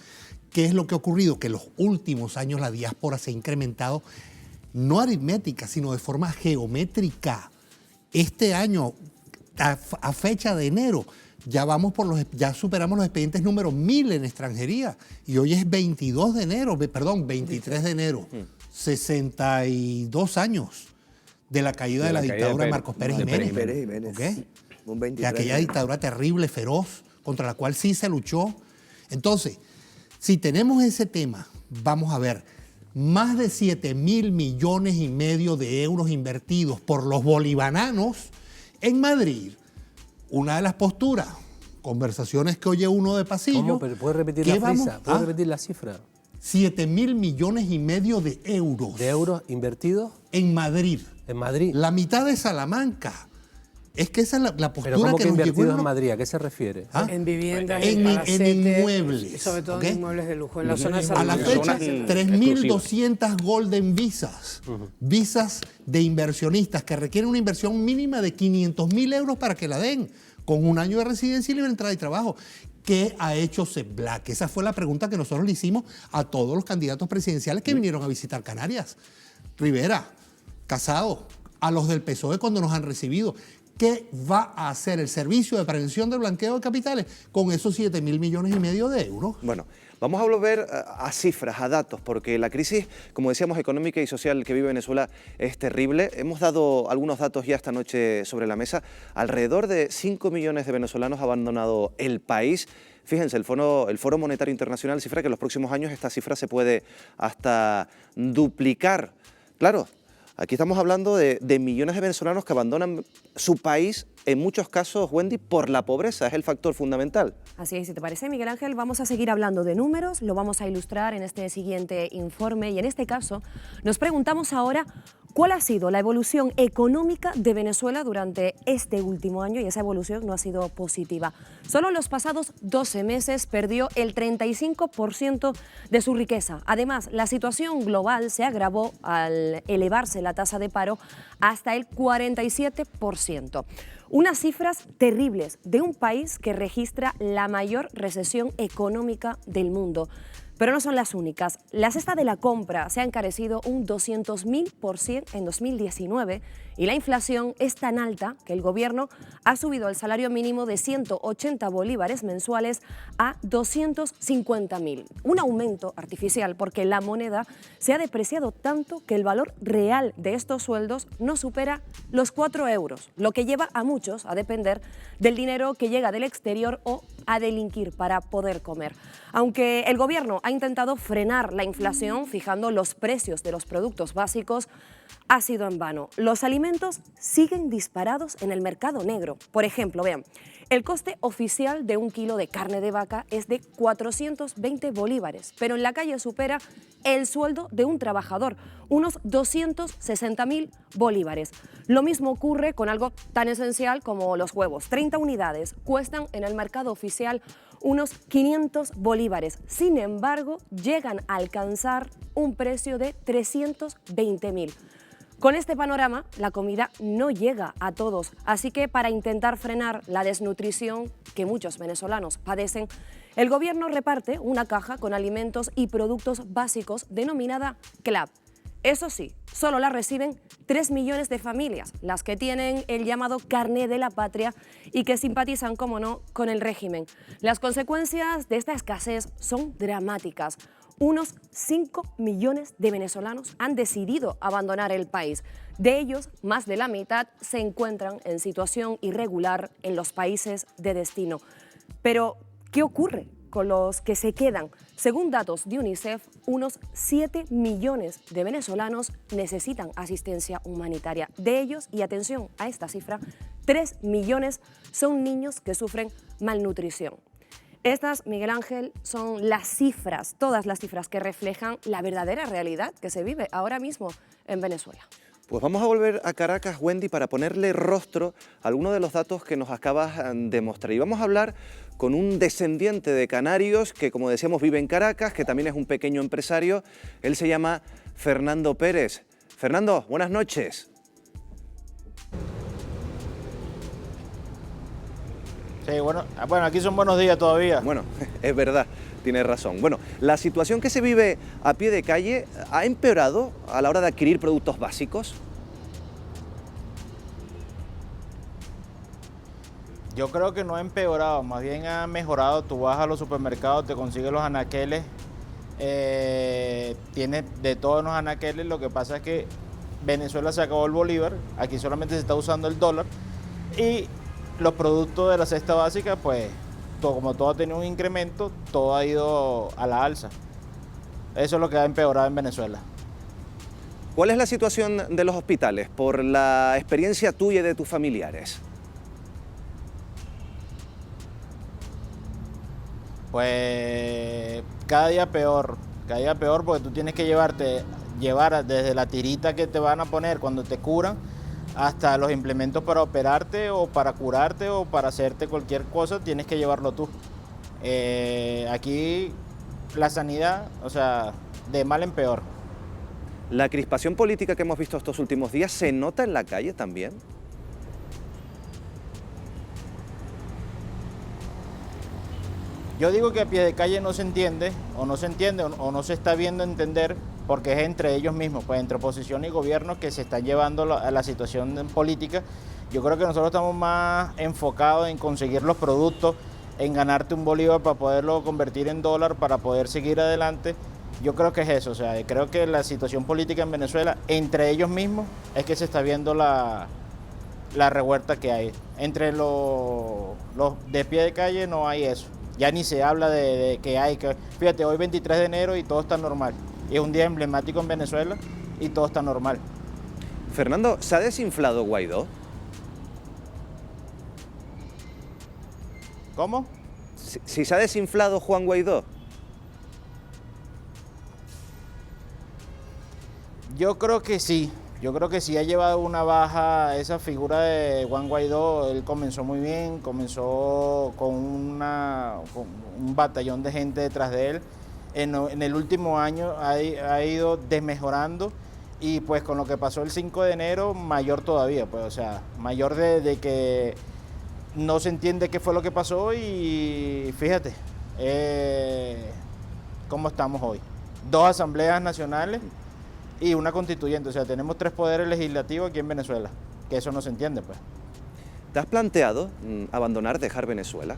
¿Qué es lo que ha ocurrido? Que en los últimos años la diáspora se ha incrementado, no aritmética, sino de forma geométrica. Este año, a fecha de enero, ya superamos los expedientes número 1000 en extranjería. Y hoy es 23 de enero. 62 años de la caída de la dictadura de Marcos Pérez Jiménez. ¿Okay? De aquella dictadura terrible, feroz, contra la cual sí se luchó. Entonces, si tenemos ese tema, vamos a ver, más de 7.000 millones y medio de euros invertidos por los bolivaranos en Madrid. Una de las posturas, conversaciones que oye uno de pasillo. ¿Cómo? ¿Pero puede repetir ¿Puede repetir la cifra? 7.000 millones y medio de euros. ¿De euros invertidos? En Madrid. En Madrid. La mitad de Salamanca. Es que esa es la postura ¿Pero cómo que que nos invertido llegó en Madrid? ¿A qué se refiere? En viviendas, en palacetes, inmuebles. sobre todo ¿okay? en inmuebles de lujo. En la zona de A la fecha, Salamanca. 3.200 Golden Visas, visas de inversionistas que requieren una inversión mínima de 500.000 euros para que la den, con un año de residencia y libre entrada y trabajo. ¿Qué ha hecho Sepp Black? Esa fue la pregunta que nosotros le hicimos a todos los candidatos presidenciales que vinieron a visitar Canarias. Rivera, Casado, a los del PSOE cuando nos han recibido. ¿Qué va a hacer el Servicio de Prevención del Blanqueo de Capitales con esos 7.500 millones de euros? Bueno, vamos a volver a cifras, a datos, porque la crisis, como decíamos, económica y social que vive Venezuela es terrible. Hemos dado algunos datos ya esta noche sobre la mesa. Alrededor de 5 millones de venezolanos han abandonado el país. Fíjense, el Foro Monetario Internacional cifra que en los próximos años esta cifra se puede hasta duplicar. Claro, aquí estamos hablando de millones de venezolanos que abandonan su país, en muchos casos, Wendy, por la pobreza, es el factor fundamental. Así es, si te parece, Miguel Ángel, vamos a seguir hablando de números, lo vamos a ilustrar en este siguiente informe y en este caso nos preguntamos ahora cuál ha sido la evolución económica de Venezuela durante este último año y esa evolución no ha sido positiva. Solo en los pasados 12 meses perdió el 35% de su riqueza. Además, la situación global se agravó al elevarse la tasa de paro hasta el 47%. Unas cifras terribles de un país que registra la mayor recesión económica del mundo. Pero no son las únicas. La cesta de la compra se ha encarecido un 200.000% en 2019 y la inflación es tan alta que el gobierno ha subido el salario mínimo de 180 bolívares mensuales a 250.000. Un aumento artificial porque la moneda se ha depreciado tanto que el valor real de estos sueldos no supera los 4 euros, lo que lleva a muchos a depender del dinero que llega del exterior o a delinquir para poder comer. Aunque el gobierno ha intentado frenar la inflación fijando los precios de los productos básicos, ha sido en vano. Los alimentos siguen disparados en el mercado negro. Por ejemplo, vean, el coste oficial de 1 kilo de carne de vaca es de 420 bolívares, pero en la calle supera el sueldo de un trabajador, unos 260.000 bolívares. Lo mismo ocurre con algo tan esencial como los huevos. 30 unidades cuestan en el mercado oficial unos 500 bolívares. Sin embargo, llegan a alcanzar un precio de 320.000. Con este panorama, la comida no llega a todos, así que para intentar frenar la desnutrición que muchos venezolanos padecen, el gobierno reparte una caja con alimentos y productos básicos denominada CLAP. Eso sí, solo la reciben 3 millones de familias, las que tienen el llamado carné de la patria y que simpatizan, como no, con el régimen. Las consecuencias de esta escasez son dramáticas. Unos 5 millones de venezolanos han decidido abandonar el país. De ellos, más de la mitad se encuentran en situación irregular en los países de destino. Pero, ¿qué ocurre con los que se quedan? Según datos de UNICEF, unos 7 millones de venezolanos necesitan asistencia humanitaria. De ellos, y atención a esta cifra, 3 millones son niños que sufren malnutrición. Estas, Miguel Ángel, son las cifras, todas las cifras que reflejan la verdadera realidad que se vive ahora mismo en Venezuela. Pues vamos a volver a Caracas, Wendy, para ponerle rostro a algunos de los datos que nos acabas de mostrar. Y vamos a hablar con un descendiente de canarios que, como decíamos, vive en Caracas, que también es un pequeño empresario. Él se llama Fernando Pérez. Fernando, buenas noches. Sí, bueno, aquí son buenos días todavía. Bueno, es verdad, tienes razón. Bueno, la situación que se vive a pie de calle ha empeorado a la hora de adquirir productos básicos. Yo creo que no ha empeorado, más bien ha mejorado. Tú vas a los supermercados, te consigues los anaqueles, tienes de todos los anaqueles. Lo que pasa es que Venezuela se acabó el bolívar, aquí solamente se está usando el dólar y los productos de la cesta básica, pues, como todo ha tenido un incremento, todo ha ido a la alza. Eso es lo que ha empeorado en Venezuela. ¿Cuál es la situación de los hospitales por la experiencia tuya y de tus familiares? Pues cada día peor porque tú tienes que llevar desde la tirita que te van a poner cuando te curan hasta los implementos para operarte o para curarte o para hacerte cualquier cosa, tienes que llevarlo tú. Aquí la sanidad, o sea, de mal en peor. ¿La crispación política que hemos visto estos últimos días se nota en la calle también? Yo digo que a pie de calle no se entiende o no se está viendo entender, porque es entre ellos mismos, pues entre oposición y gobierno que se está llevando a la situación política. Yo creo que nosotros estamos más enfocados en conseguir los productos, en ganarte un bolívar para poderlo convertir en dólar, para poder seguir adelante. Yo creo que es eso, o sea, creo que la situación política en Venezuela, entre ellos mismos, es que se está viendo la revuelta que hay. Entre los de pie de calle no hay eso. Ya ni se habla de que hay que... Fíjate, hoy 23 de enero y todo está normal. Y es un día emblemático en Venezuela y todo está normal. Fernando, ¿se ha desinflado Guaidó? ¿Cómo? Si se ha desinflado Juan Guaidó. Yo creo que sí. Yo creo que sí ha llevado una baja esa figura de Juan Guaidó. Él comenzó muy bien, comenzó con un batallón de gente detrás de él. En el último año ha ido desmejorando y pues con lo que pasó el 5 de enero, mayor todavía, pues, o sea, mayor de que no se entiende qué fue lo que pasó y fíjate cómo estamos hoy. 2 asambleas nacionales y una constituyente, o sea, tenemos 3 poderes legislativos aquí en Venezuela, que eso no se entiende, pues. ¿Te has planteado abandonar, dejar Venezuela?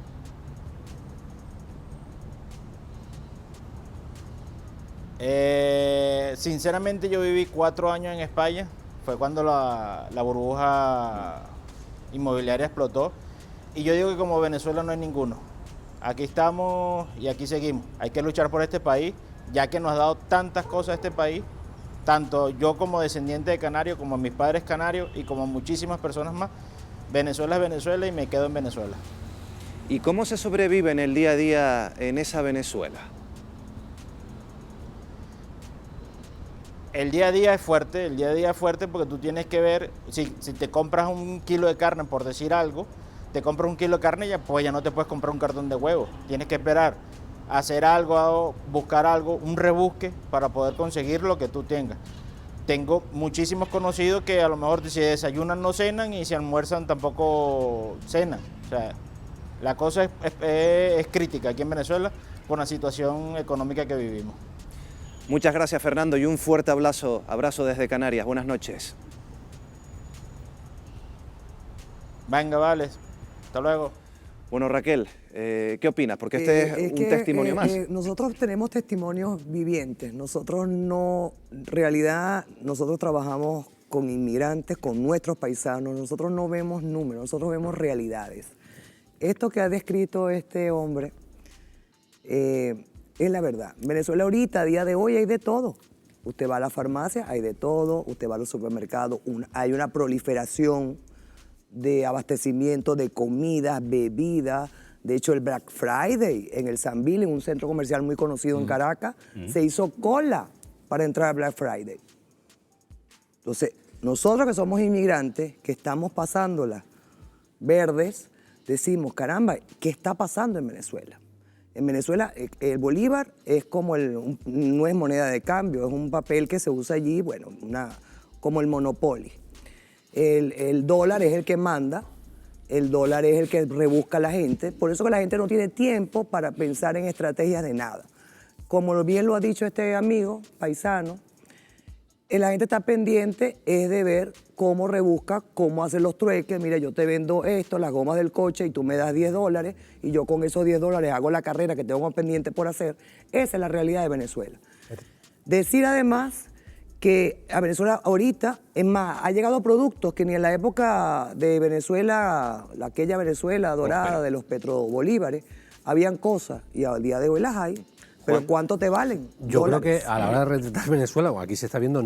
Sinceramente yo viví 4 años en España, fue cuando la burbuja inmobiliaria explotó, y yo digo que como Venezuela no hay ninguno. Aquí estamos y aquí seguimos. Hay que luchar por este país, ya que nos ha dado tantas cosas a este país, tanto yo como descendiente de canario, como mis padres canarios y como muchísimas personas más. Venezuela es Venezuela y me quedo en Venezuela. ¿Y cómo se sobrevive en el día a día en esa Venezuela? El día a día es fuerte, porque tú tienes que ver, si te compras 1 kilo de carne, por decir algo, te compras 1 kilo de carne y pues ya no te puedes comprar un cartón de huevos. Tienes que esperar, hacer algo, buscar algo, un rebusque para poder conseguir lo que tú tengas. Tengo muchísimos conocidos que a lo mejor si desayunan no cenan y si almuerzan tampoco cenan. O sea, la cosa es crítica aquí en Venezuela por la situación económica que vivimos. Muchas gracias, Fernando, y un fuerte abrazo desde Canarias. Buenas noches. Venga, vale. Hasta luego. Bueno, Raquel, ¿qué opinas? Porque este es un testimonio más. Nosotros tenemos testimonios vivientes. Nosotros en realidad, nosotros trabajamos con inmigrantes, con nuestros paisanos. Nosotros no vemos números, nosotros vemos realidades. Esto que ha descrito este hombre es la verdad. En Venezuela ahorita, a día de hoy, hay de todo. Usted va a la farmacia, hay de todo. Usted va a los supermercados, hay una proliferación de abastecimiento de comidas, bebidas. De hecho, el Black Friday en el Sambil, en un centro comercial muy conocido en Caracas, se hizo cola para entrar al Black Friday. Entonces, nosotros que somos inmigrantes, que estamos pasándolas verdes, decimos, caramba, ¿qué está pasando en Venezuela? En Venezuela el bolívar es como no es moneda de cambio, es un papel que se usa allí, bueno, como el Monopoly. El dólar es el que manda, el dólar es el que rebusca a la gente, por eso que la gente no tiene tiempo para pensar en estrategias de nada. Como bien lo ha dicho este amigo paisano, la gente está pendiente es de ver cómo rebusca, cómo hacen los trueques. Mira, yo te vendo esto, las gomas del coche, y tú me das $10 y yo con esos $10 hago la carrera que tengo pendiente por hacer. Esa es la realidad de Venezuela. Decir además que a Venezuela ahorita, es más, ha llegado productos que ni en la época de Venezuela, aquella Venezuela dorada de los petrobolívares, habían cosas y al día de hoy las hay. ¿Pero cuánto te valen? Yo creo ¿Dólares? que a la hora de retratar Venezuela, aquí se está viendo,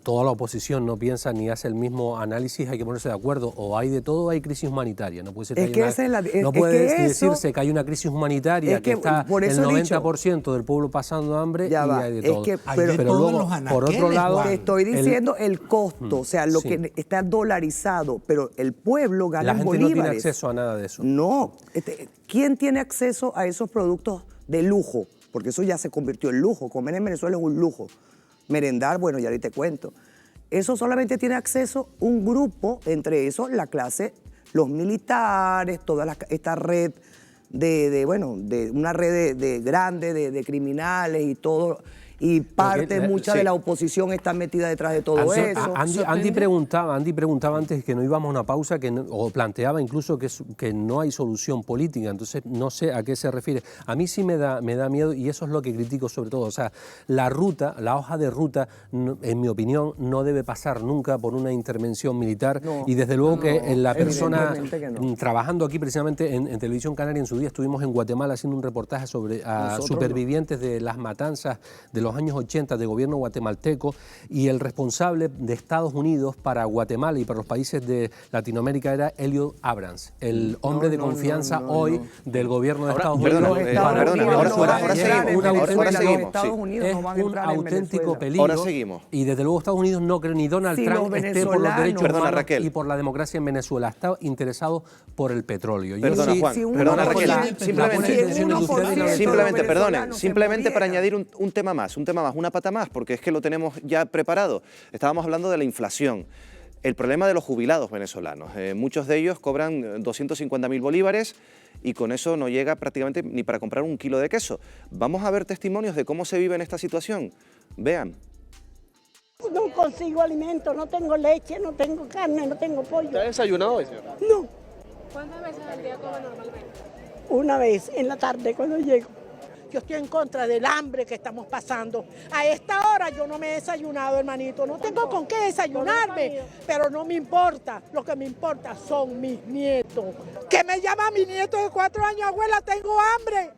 toda la oposición no piensa ni hace el mismo análisis, hay que ponerse de acuerdo, o hay de todo, hay crisis humanitaria. No puede ser que no puede decirse que hay una crisis humanitaria, que está el 90% del pueblo pasando hambre y hay de todo. Pero luego, por otro lado, te estoy diciendo el costo, o sea, lo que está dolarizado, pero el pueblo gana en bolívares. La gente no tiene acceso a nada de eso. No. ¿Quién tiene acceso a esos productos de lujo? Porque eso ya se convirtió en lujo. Comer en Venezuela es un lujo. Merendar, bueno, ya ahorita te cuento. Eso solamente tiene acceso un grupo, entre esos la clase, los militares, toda esta red de una red grande de criminales y todo. Y mucha de la oposición está metida detrás de todo eso. Andy preguntaba antes que no íbamos a una pausa, o planteaba incluso que no hay solución política, entonces no sé a qué se refiere. A mí sí me da miedo, y eso es lo que critico sobre todo. O sea, la hoja de ruta, en mi opinión, no debe pasar nunca por una intervención militar, y desde luego que la persona trabajando aquí precisamente en Televisión Canaria, en su día estuvimos en Guatemala haciendo un reportaje sobre supervivientes de las matanzas de los años 80 de gobierno guatemalteco, y el responsable de Estados Unidos para Guatemala y para los países de Latinoamérica era Elliot Abrams, el hombre de confianza hoy del gobierno de Estados Unidos. Es un auténtico peligro. Ahora seguimos. Y desde luego Estados Unidos no cree ni Donald Trump esté por los derechos humanos y por la democracia en Venezuela. Está interesado por el petróleo. Perdona, Juan. Perdona, Raquel. Simplemente para añadir un tema más, una pata más, porque es que lo tenemos ya preparado. Estábamos hablando de la inflación. El problema de los jubilados venezolanos. Muchos de ellos cobran 250.000 bolívares y con eso no llega prácticamente ni para comprar un kilo de queso. Vamos a ver testimonios de cómo se vive en esta situación. Vean. No consigo alimento, no tengo leche, no tengo carne, no tengo pollo. ¿Te ha desayunado hoy, señora? No. ¿Cuántas veces al día come normalmente? Una vez en la tarde cuando llego. Yo estoy en contra del hambre que estamos pasando. A esta hora yo no me he desayunado, hermanito. No tengo con qué desayunarme, pero no me importa. Lo que me importa son mis nietos. ¿Qué me llama mi nieto de 4 años? Abuela, tengo hambre.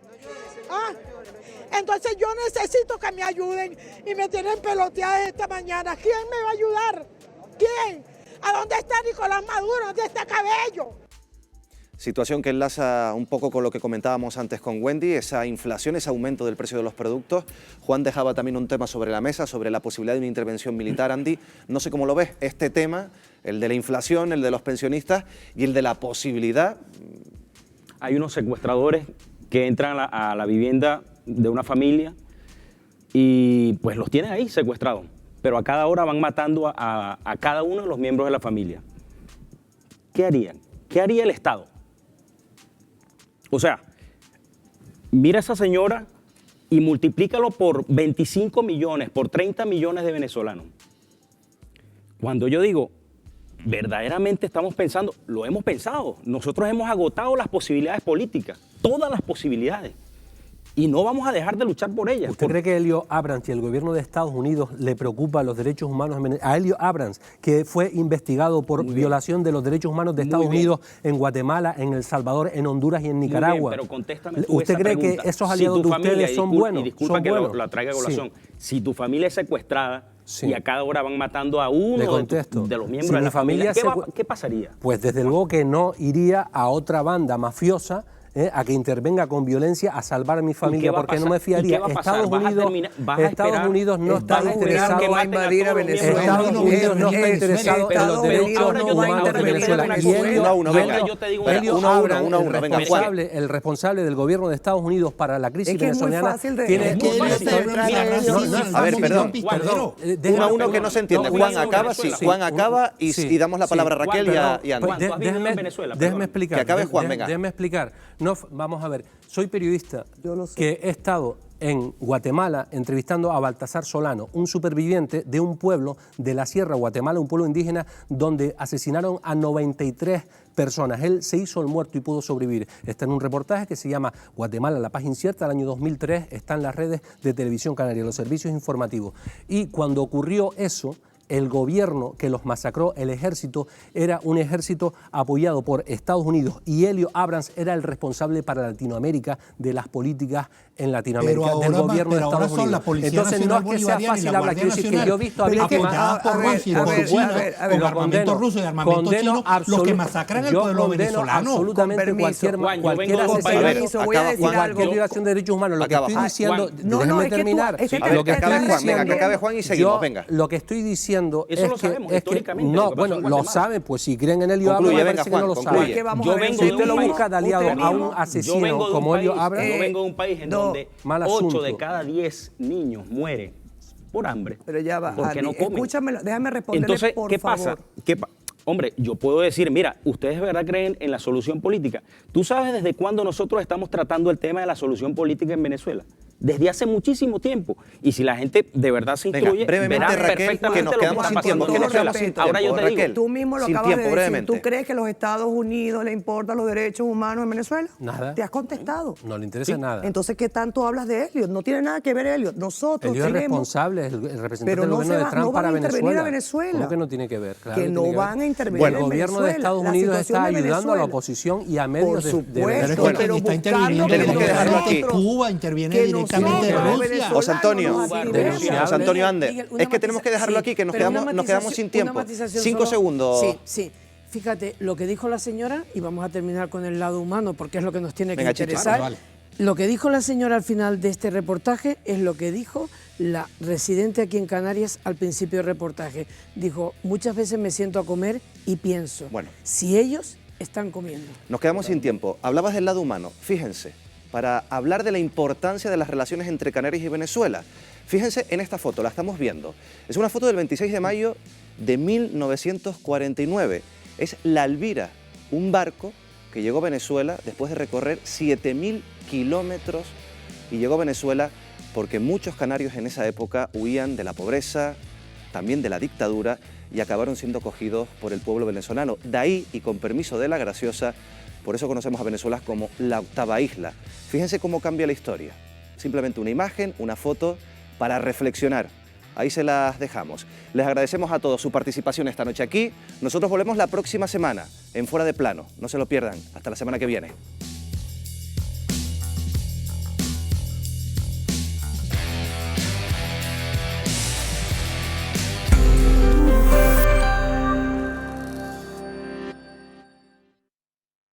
Entonces yo necesito que me ayuden y me tienen peloteadas esta mañana. ¿Quién me va a ayudar? ¿Quién? ¿A dónde está Nicolás Maduro? ¿Dónde está Cabello? Situación que enlaza un poco con lo que comentábamos antes con Wendy, esa inflación, ese aumento del precio de los productos. Juan dejaba también un tema sobre la mesa, sobre la posibilidad de una intervención militar. Andy, no sé cómo lo ves, este tema, el de la inflación, el de los pensionistas y el de la posibilidad. Hay unos secuestradores que entran a la vivienda de una familia y pues los tienen ahí secuestrados, pero a cada hora van matando a cada uno de los miembros de la familia. ¿Qué harían? ¿Qué haría el Estado? O sea, mira a esa señora y multiplícalo por 25 millones, por 30 millones de venezolanos. Cuando yo digo, verdaderamente estamos pensando, lo hemos pensado. Nosotros hemos agotado las posibilidades políticas, todas las posibilidades. Y no vamos a dejar de luchar por ellas. ¿Usted cree que Elliot Abrams y el gobierno de Estados Unidos le preocupa los derechos humanos? A Elliot Abrams, que fue investigado por violación de los derechos humanos de Estados Unidos en Guatemala, en El Salvador, en Honduras y en Nicaragua. Bien, pero contéstame tú ¿Usted esa cree pregunta? que esos aliados de ustedes son buenos? Y disculpa que la traiga a colación. Si tu familia es secuestrada y a cada hora van matando a uno de los miembros de la familia, ¿qué pasaría? Pues desde luego que no iría a otra banda mafiosa a que intervenga con violencia a salvar a mi familia, porque no me fiaría. Estados Unidos no está interesado en invadir a Venezuela. Estados Unidos no está interesado en los derechos humanos de Venezuela. Y el responsable del gobierno de Estados Unidos para la crisis venezolana tiene... A ver, perdón. Uno que no se entiende. Juan acaba y damos la palabra a Raquel y a Andrés. Déjeme explicar. Que acabe Juan, venga. Déjeme explicar. No, vamos a ver, soy periodista que he estado en Guatemala entrevistando a Baltasar Solano, un superviviente de un pueblo de la Sierra Guatemala, un pueblo indígena donde asesinaron a 93 personas. Él se hizo el muerto y pudo sobrevivir. Está en un reportaje que se llama Guatemala, la paz incierta, del año 2003, está en las redes de Televisión Canaria, los servicios informativos. Y cuando ocurrió eso, el gobierno que los masacró, el ejército, era un ejército apoyado por Estados Unidos y Helio Abrams era el responsable para Latinoamérica de las políticas en Latinoamérica, del gobierno de Estados Unidos. Entonces no es que sea fácil hablar, quiero decir que yo he visto a víctimas con armamento ruso y armamento chino, los que masacran al pueblo venezolano. Absolutamente cualquier asesinato, cualquier violación de derechos humanos. Lo que estoy diciendo, déjenme terminar. Lo que acabe Juan y seguimos, venga. Lo que estoy diciendo eso lo sabemos históricamente. No, bueno, lo saben, pues si creen en Helio Abrams, me parece que no lo saben. Yo vengo de usted lo busca de aliado a un asesino como Helio Abrams. Yo vengo de un país en donde 8 de cada 10 niños mueren por hambre. Pero ya va, porque no comen. Escúchame, déjame responderle, entonces, por ¿qué favor. pasa? Hombre, yo puedo decir, mira, ustedes de verdad creen en la solución política. ¿Tú sabes desde cuándo nosotros estamos tratando el tema de la solución política en Venezuela? Desde hace muchísimo tiempo. Y si la gente de verdad se instruye, brevemente, verá Raquel, perfectamente que nos quedamos sin tiempo. Ahora yo te digo, tú mismo lo acabas de decir. ¿Tú crees que a los Estados Unidos le importan los derechos humanos en Venezuela? Nada. ¿Te has contestado? No le interesa nada. Entonces, ¿qué tanto hablas de Elliot? No tiene nada que ver Elliot. Nosotros Elliot tenemos... es responsable, el representante pero del no gobierno de Trump no para van a intervenir Venezuela. a Venezuela. ¿Cómo que no tiene que ver? Claro que no van a intervenir bueno, el gobierno de Estados Unidos está ayudando a la oposición y a medios de Venezuela. Pero está interviniendo directamente Cuba, interviene directamente Rusia. José Antonio Ander, es que tenemos que dejarlo aquí, que nos quedamos sin tiempo. 5 segundos. Sí. Fíjate, lo que dijo la señora, y vamos a terminar con el lado humano, porque es lo que nos tiene que interesar. Vale. Lo que dijo la señora al final de este reportaje es lo que dijo la residente aquí en Canarias al principio del reportaje. Dijo, muchas veces me siento a comer y pienso, si ellos están comiendo. Nos quedamos sin tiempo. Hablabas del lado humano. Fíjense, para hablar de la importancia de las relaciones entre Canarias y Venezuela. Fíjense en esta foto, la estamos viendo. Es una foto del 26 de mayo de 1949. Es la Elvira, un barco que llegó a Venezuela después de recorrer 7.000 kilómetros y llegó a Venezuela porque muchos canarios en esa época huían de la pobreza, también de la dictadura y acabaron siendo acogidos por el pueblo venezolano. De ahí, y con permiso de la graciosa, por eso conocemos a Venezuela como la octava isla. Fíjense cómo cambia la historia. Simplemente una imagen, una foto para reflexionar. Ahí se las dejamos. Les agradecemos a todos su participación esta noche aquí. Nosotros volvemos la próxima semana en Fuera de Plano. No se lo pierdan. Hasta la semana que viene.